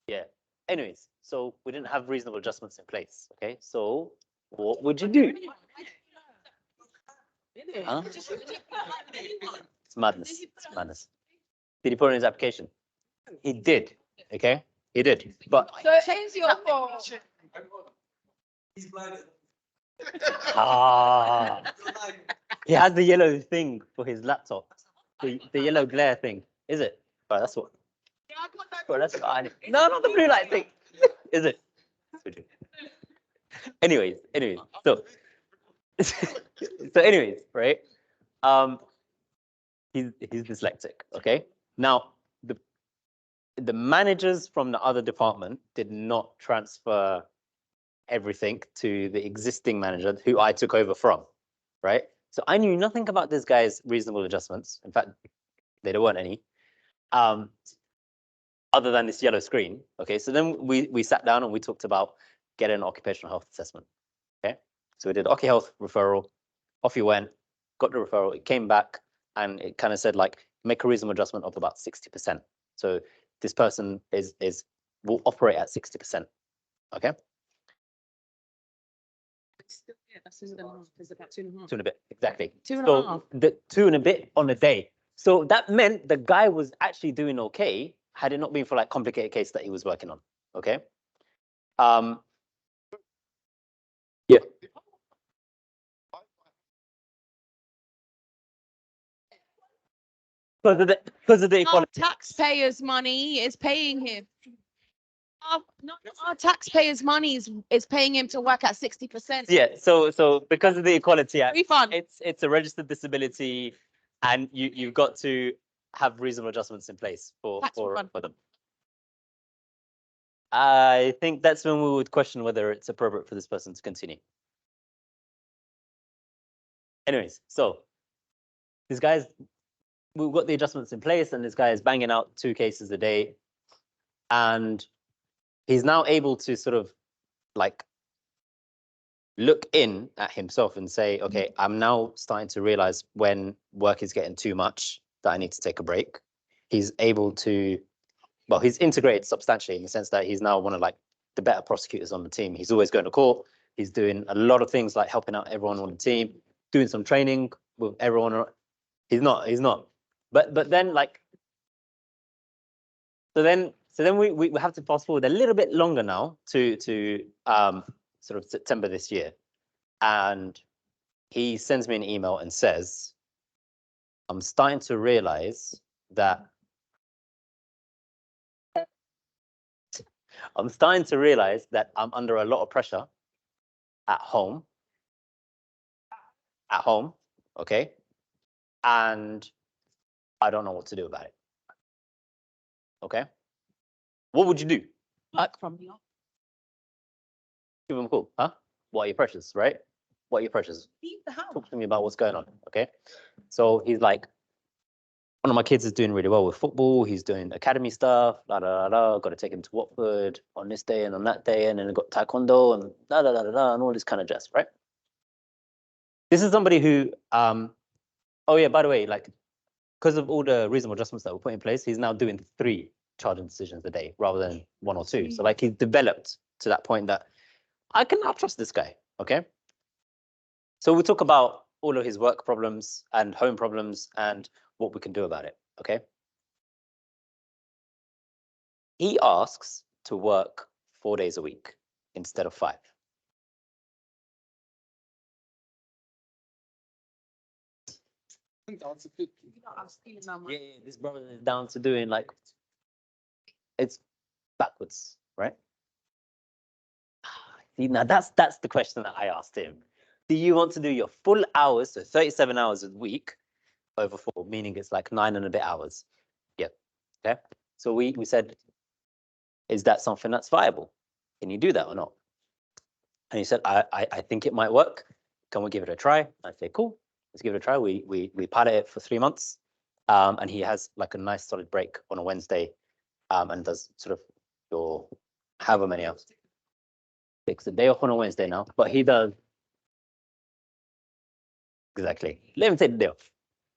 Yeah. Anyways, so we didn't have reasonable adjustments in place. Okay. So what would you do? Huh? It's madness. It's madness. Did he put in his application? He did. Okay. He did. But So it is your fault. he has the yellow thing for his laptop. The yellow glare thing. Is it? But that's what. Bro, that's fine. No, not the blue light thing. Is it? Anyways, so anyways, right? He's dyslexic. Okay. Now the managers from the other department did not transfer everything to the existing manager who I took over from, right? So I knew nothing about this guy's reasonable adjustments. In fact, there weren't any. Other than this yellow screen. Okay, so then we sat down and we talked about getting an occupational health assessment. Okay, so we did Occu Health referral. Off you went, got the referral. It came back and it kind of said like make a reasonable adjustment of about 60%. So this person will operate at 60%. Okay. That's about 2.5. 2 and a bit, exactly. 2.5. So the 2 and a bit on a day. So that meant the guy was actually doing okay had it not been for like complicated case that he was working on. Okay. Yeah. Because of the Our equality. taxpayers' money is paying him. Our taxpayers' money is paying him to work at 60%. Yeah. So because of the Equality Act, Refund. it's a registered disability, and you've got to have reasonable adjustments in place for them. I think that's when we would question whether it's appropriate for this person to continue. Anyways, so we've got the adjustments in place, and this guy is banging out 2 cases a day, and he's now able to sort of like look in at himself and say, okay, I'm now starting to realize when work is getting too much that I need to take a break. He's able to, well, he's integrated substantially in the sense that he's now one of like the better prosecutors on the team. He's always going to court. He's doing a lot of things like helping out everyone on the team, doing some training with everyone. He's not. But then like, so then we have to fast forward a little bit longer now to sort of September this year. And he sends me an email and says, I'm starting to realize that I'm under a lot of pressure at home, okay? And I don't know what to do about it. Okay? What would you do? Work from home. Give him a call, huh? What are your pressures, right? what are your pressures? Leave the house. Talk to me about what's going on. Okay. So he's like, one of my kids is doing really well with football. He's doing academy stuff. Got to take him to Watford on this day and on that day, and then got taekwondo and and all this kind of jazz, right? This is somebody who, oh yeah, by the way, like, because of all the reasonable adjustments that were put in place, he's now doing 3 charging decisions a day rather than 1 or 2. So like he's developed to that point that I can now trust this guy. Okay. So we'll talk about all of his work problems and home problems and what we can do about it. Okay. He asks to work 4 days a week instead of 5. You're not asking no more. Yeah, this brother is down to doing like, it's backwards, right? See, now that's the question that I asked him. Do you want to do your full hours, so 37 hours a week over 4, meaning it's like 9 and a bit hours? Yep. Okay. So we said, is that something that's viable? Can you do that or not? And he said, I think it might work. Can we give it a try? I say, cool, let's give it a try. We pilot it for 3 months. And he has like a nice solid break on a Wednesday, and does sort of your however many hours. Takes a day off on a Wednesday now, but he does. Exactly. Let him take the day off.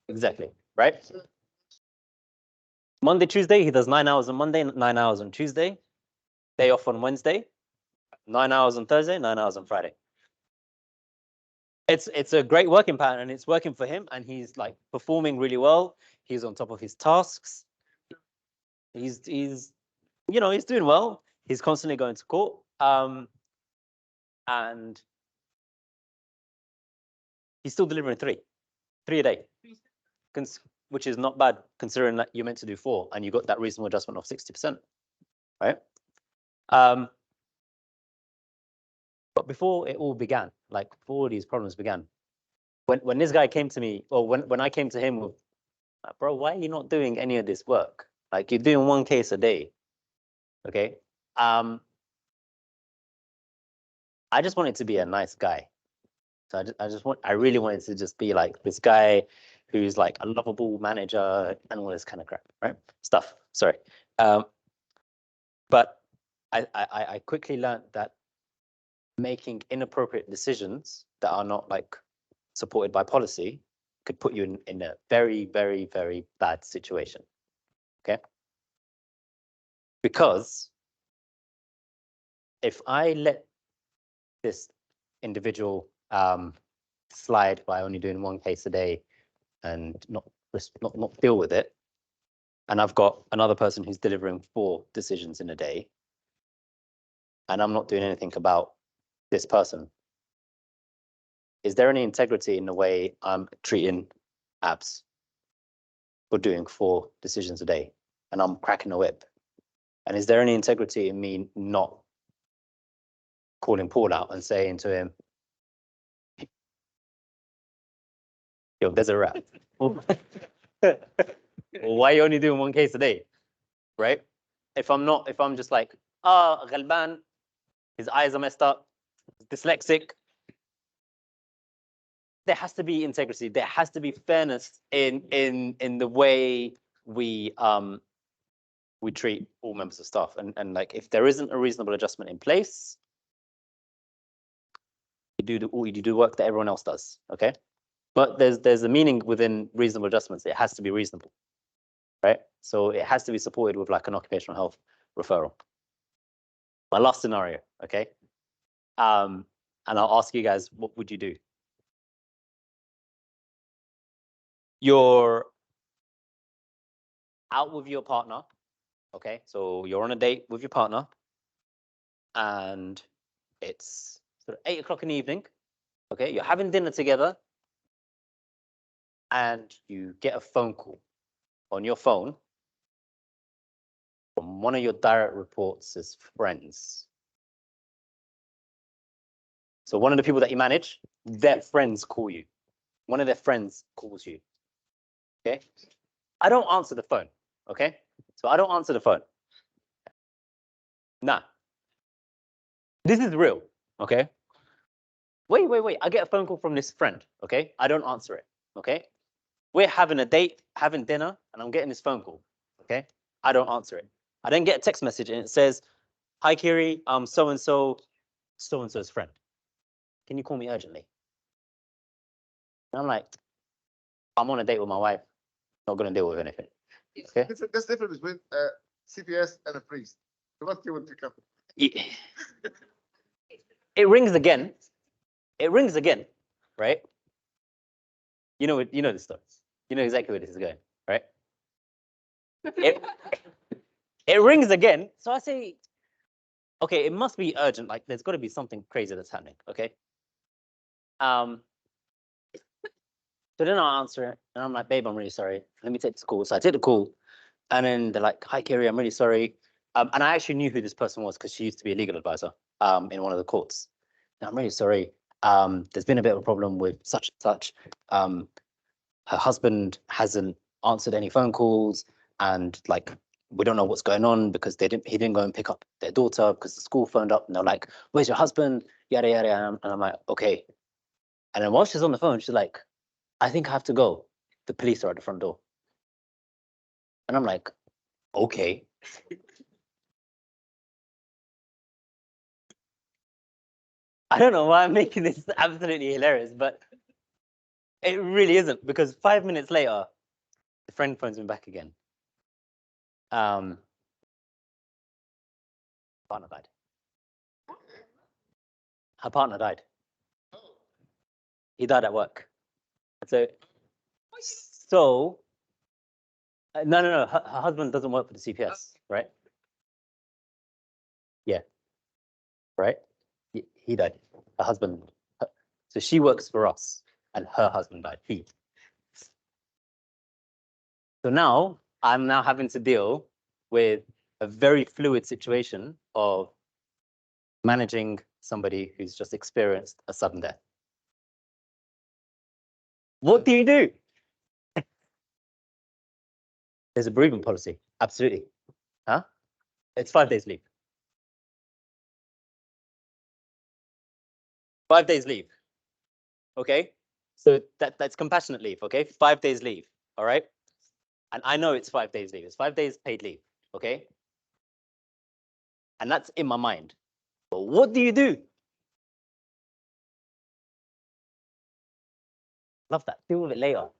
Exactly. Right? Monday, Tuesday, he does 9 hours on Monday, 9 hours on Tuesday. Day off on Wednesday, 9 hours on Thursday, 9 hours on Friday. It's a great working pattern, and it's working for him, and he's like performing really well. He's on top of his tasks. He's you know, he's doing well. He's constantly going to court. And he's still delivering 3 a day, which is not bad considering that you're meant to do 4 and you got that reasonable adjustment of 60%, right? But before it all began, like before all these problems began, when this guy came to me, or when I came to him with, bro, why are you not doing any of this work? Like you're doing 1 case a day, okay? I just wanted to be a nice guy. So I really wanted to just be like this guy who's like a lovable manager and all this kind of crap, right? Stuff, sorry. But I quickly learned that making inappropriate decisions that are not like supported by policy could put you in a very, very, very bad situation, okay? Because if I let this individual slide by only doing 1 case a day and not deal with it, and I've got another person who's delivering 4 decisions in a day, and I'm not doing anything about this person, is there any integrity in the way I'm treating abs for doing 4 decisions a day and I'm cracking the whip? And is there any integrity in me not calling Paul out and saying to him, yo, there's a rat. Why are you only doing 1 case a day? Right? If I'm just like, Ghalban, his eyes are messed up, dyslexic, there has to be integrity. There has to be fairness in the way we treat all members of staff. And like, if there isn't a reasonable adjustment in place, you do work that everyone else does. Okay, but there's a meaning within reasonable adjustments. It has to be reasonable, right? So it has to be supported with like an occupational health referral. My last scenario, okay, and I'll ask you guys, what would you do? You're out with your partner, okay? So you're on a date with your partner, and it's sort of 8 o'clock in the evening, okay? You're having dinner together, and you get a phone call on your phone from one of your direct reports' friends. So one of the people that you manage, their friends call you. One of their friends calls you, okay? I don't answer the phone, okay? So I don't answer the phone. Nah. This is real, okay? Wait. I get a phone call from this friend, okay? I don't answer it, okay? We're having a date, having dinner, and I'm getting this phone call, okay? I don't answer it. I then get a text message and it says, "Hi, Kiri, so-and-so's friend. Can you call me urgently?" And I'm like, I'm on a date with my wife, not gonna deal with anything, okay? That's the difference between CPS and a priest. What you want to come? It rings again. It rings again, right? You know the story. You know exactly where this is going, right? It rings again. So I say, okay, it must be urgent. Like there's got to be something crazy that's happening, okay? So then I answer it, and I'm like, "Babe, I'm really sorry. Let me take this call." So I take the call, and then they're like, "Hi, Kiri, I'm really sorry." And I actually knew who this person was because she used to be a legal advisor in one of the courts. "And I'm really sorry. There's been a bit of a problem with such and such. Her husband hasn't answered any phone calls, and like we don't know what's going on because he didn't go and pick up their daughter because the school phoned up and they're like, 'Where's your husband?' Yada yada." And I'm like, "Okay." And then while she's on the phone, she's like, "I think I have to go. The police are at the front door." And I'm like, "Okay." I don't know why I'm making this absolutely hilarious, but it really isn't, because 5 minutes later, the friend phones me back again. Partner died. Her partner died. He died at work. So no. Her husband doesn't work for the CPS, right? Yeah, right. He died. Her husband. So she works for us, and her husband died. So now I'm now having to deal with a very fluid situation of managing somebody who's just experienced a sudden death. What do you do? There's a bereavement policy. Absolutely. Huh? It's 5 days leave. 5 days leave. Okay. So that's compassionate leave. Okay. 5 days leave. All right. And I know it's 5 days leave. It's 5 days paid leave. Okay. And that's in my mind. But what do you do? Love that. Deal with it later.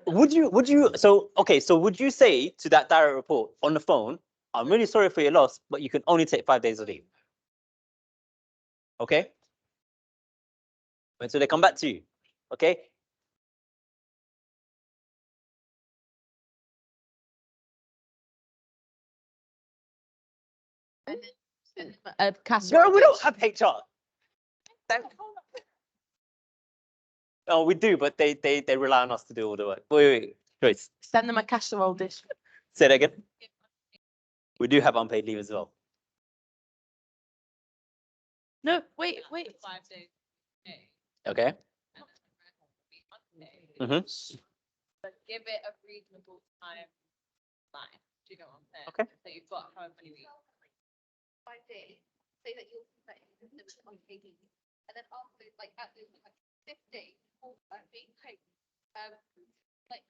Would you so okay, so would you say to that direct report on the phone, "I'm really sorry for your loss, but you can only take 5 days of leave"? Okay. Until they come back to you. Okay. A casserole. Girl, we don't have HR. Oh, we do, but they rely on us to do all the work. Wait, Joyce, Send them a casserole dish. say that again. We do have unpaid leave as well. No, wait. 5 days. Okay. Mm-hmm. But give it a reasonable time line. Do you know what I'm saying? Okay. So you've got however many weeks. 5 days. Say that you'll that you can live on KD. And then after like at the like 5th day, being paid, like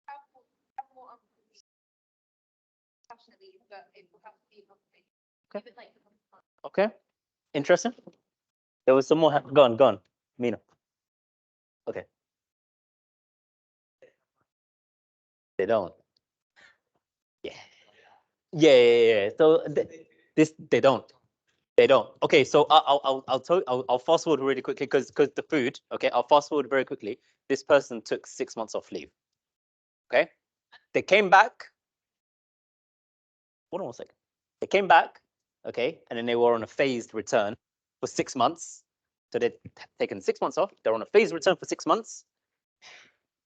have more passionately, but it will have to be unpaid. Okay. Give it like Okay. Interesting. There was some more. Go on, Mina. Okay. They don't. Yeah. Yeah. So this they don't. They don't. Okay, so I'll fast forward really quickly because the food. Okay, I'll fast forward very quickly. This person took 6 months off leave. Okay, they came back. Hold on one second. They came back. Okay, and then they were on a phased return for 6 months. So they'd taken 6 months off. They're on a phased return for 6 months.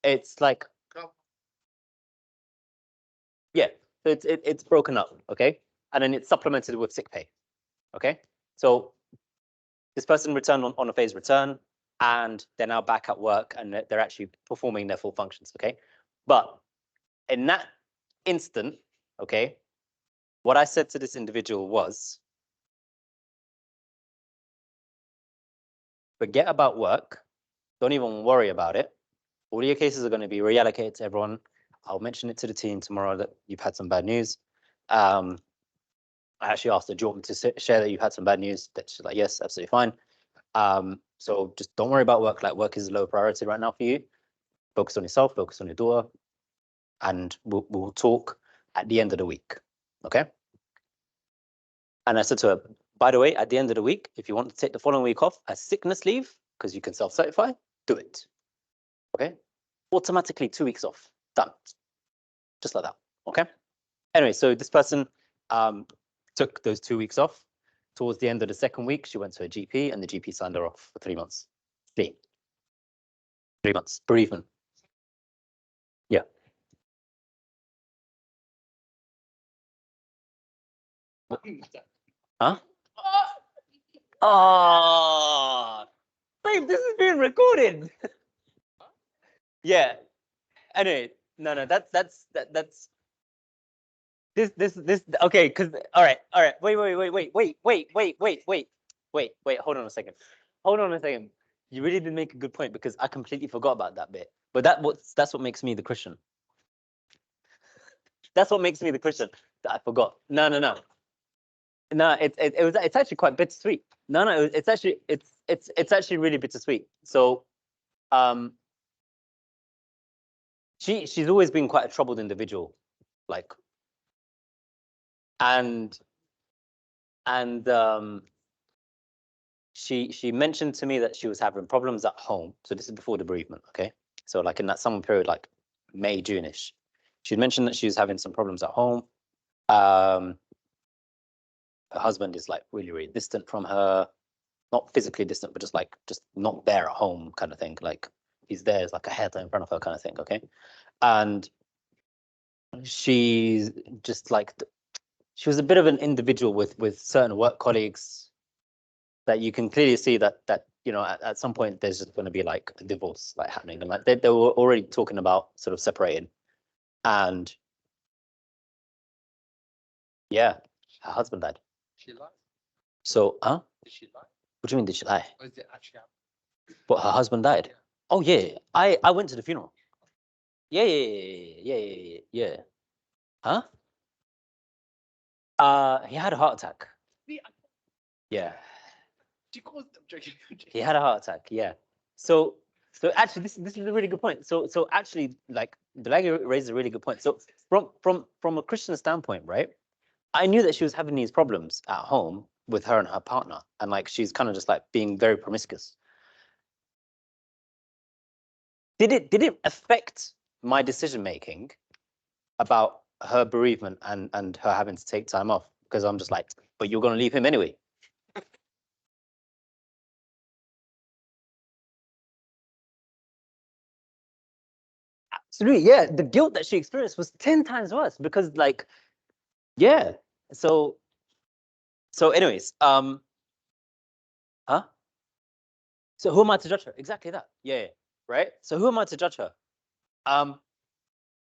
It's like, yeah, so it's broken up. Okay, and then it's supplemented with sick pay. Okay, so this person returned on a phased return, and they're now back at work and they're actually performing their full functions. Okay, but in that instant, okay, what I said to this individual was, forget about work. Don't even worry about it. All your cases are going to be reallocated to everyone. I'll mention it to the team tomorrow that you've had some bad news. I actually asked her, do you want me to share that you've had some bad news? That she's like, yes, absolutely fine. So just don't worry about work. Like, work is a low priority right now for you. Focus on yourself, focus on your daughter, and we'll talk at the end of the week. Okay. And I said to her, by the way, at the end of the week, if you want to take the following week off as sickness leave, because you can self-certify, do it. Okay. Automatically 2 weeks off. Done. Just like that. Okay. Anyway, so this person took those 2 weeks off. Towards the end of the second week, she went to a GP and the GP signed her off for 3 months. 3 months, bereavement. Yeah. Huh? Oh, babe, this is being recorded. Yeah. Anyway, no, that's this. Okay, because all right. Wait. Hold on a second. You really did make a good point because I completely forgot about that bit. But that's what makes me the Christian. That's what makes me the Christian. That I forgot. No. No, it's actually quite bittersweet. No, it's actually really bittersweet. So, she's always been quite a troubled individual, like, and she mentioned to me that she was having problems at home. So this is before the bereavement, okay? So like in that summer period, like May, June-ish, she mentioned that she was having some problems at home. Her husband is like really, really distant from her, not physically distant, but just not there at home kind of thing. Like he's there, it's like a head in front of her kind of thing, okay? And she's just like, she was a bit of an individual with certain work colleagues that you can clearly see that you know at some point there's just going to be like a divorce like happening, and like they were already talking about sort of separating. And yeah, her husband died. She lied. So Did she lie? what do you mean, did she lie? Or is it actually happened? But her husband died. Yeah. Oh yeah, I went to the funeral. Yeah. Huh? He had a heart attack. Yeah. She caused them joking. He had a heart attack. Yeah. So actually, this is a really good point. So actually, like Delagi raised a really good point. So from a Christian standpoint, right? I knew that she was having these problems at home with her and her partner, and like she's kind of just like being very promiscuous. Did it affect my decision making about her bereavement and her having to take time off? Because I'm just like, but you're going to leave him anyway. Absolutely, yeah. The guilt that she experienced was 10 times worse because, like, yeah. So anyways, huh? So who am I to judge her? Exactly that. Yeah, right. So who am I to judge her?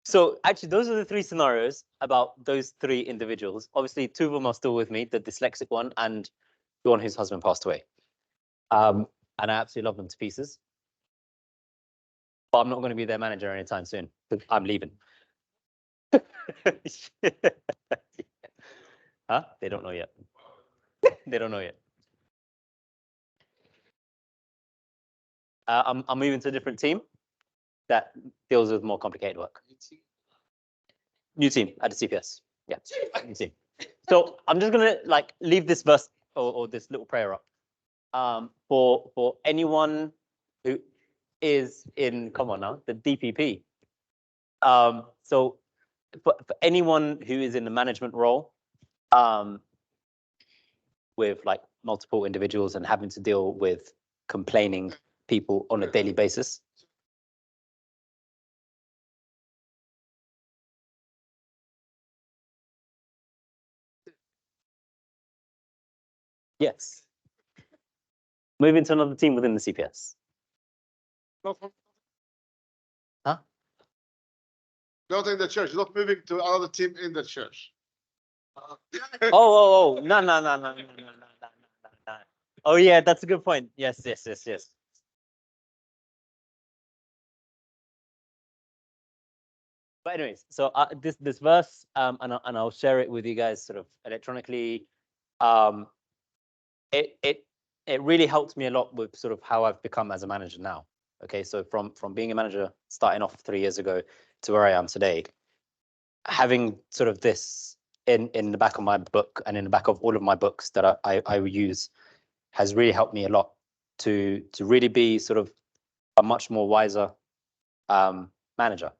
So actually, those are the 3 scenarios about those 3 individuals. Obviously, 2 of them are still with me: the dyslexic one and the one whose husband passed away. And I absolutely love them to pieces. But I'm not going to be their manager anytime soon because I'm leaving. Huh? They don't know yet. They don't know yet. I'm moving to a different team that deals with more complicated work. New team at the CPS. Yeah, new team. So I'm just gonna like leave this verse or this little prayer up for anyone who is in, come on now, the DPP. So for anyone who is in the management role, with like multiple individuals and having to deal with complaining people on a daily basis. Yes. Moving to another team within the CPS. Huh? Not in the church, not moving to another team in the church. Oh, no, no, no, no, no, no, no, no, no, no. Oh yeah, that's a good point. Yes, yes, yes, yes. But anyways, so this verse, and I'll share it with you guys sort of electronically. It really helped me a lot with sort of how I've become as a manager now. Okay, so from being a manager starting off 3 years ago to where I am today, having sort of this in the back of my book and in the back of all of my books that I use has really helped me a lot to really be sort of a much more wiser manager.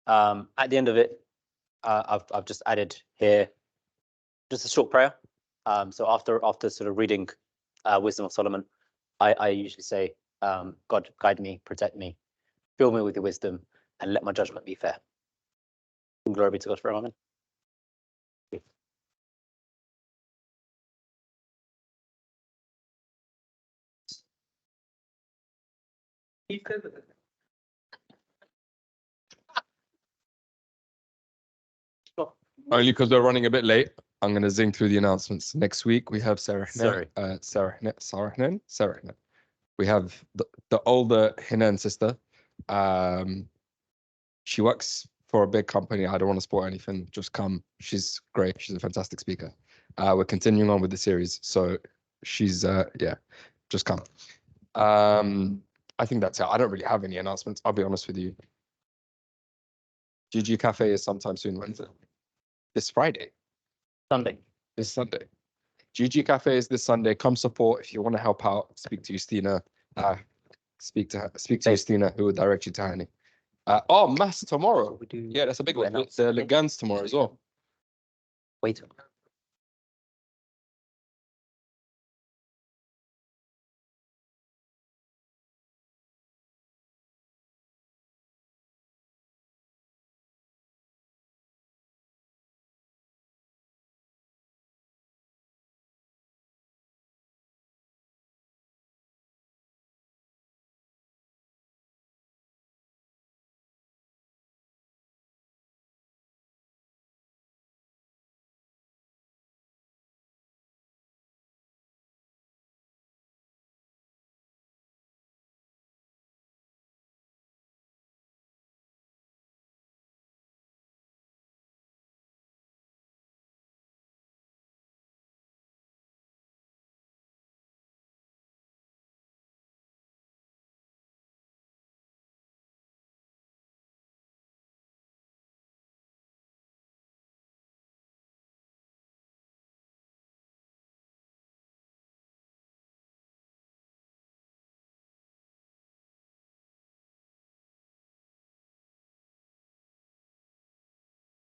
At the end of it, I've just added here just a short prayer. So after sort of reading Wisdom of Solomon, I usually say, God, guide me, protect me, fill me with your wisdom, and let my judgment be fair. Glory be to God for a moment. Only because we're running a bit late, I'm going to zing through the announcements. Next week, we have Sarah. Sorry. Sarah. We have the older Hinan sister. She works for a big company. I don't want to spoil anything. Just come. She's great. She's a fantastic speaker. We're continuing on with the series. So she's, yeah, just come. I think that's it. I don't really have any announcements. I'll be honest with you. GG Cafe is sometime soon. When's it? This Friday. Sunday. This Sunday. GG Cafe is this Sunday. Come support if you want to help out. Speak to Justina. Speak to Justina, who will direct you to Hani. Oh, mass tomorrow. Yeah, that's a big one. The Legans tomorrow as well. Wait.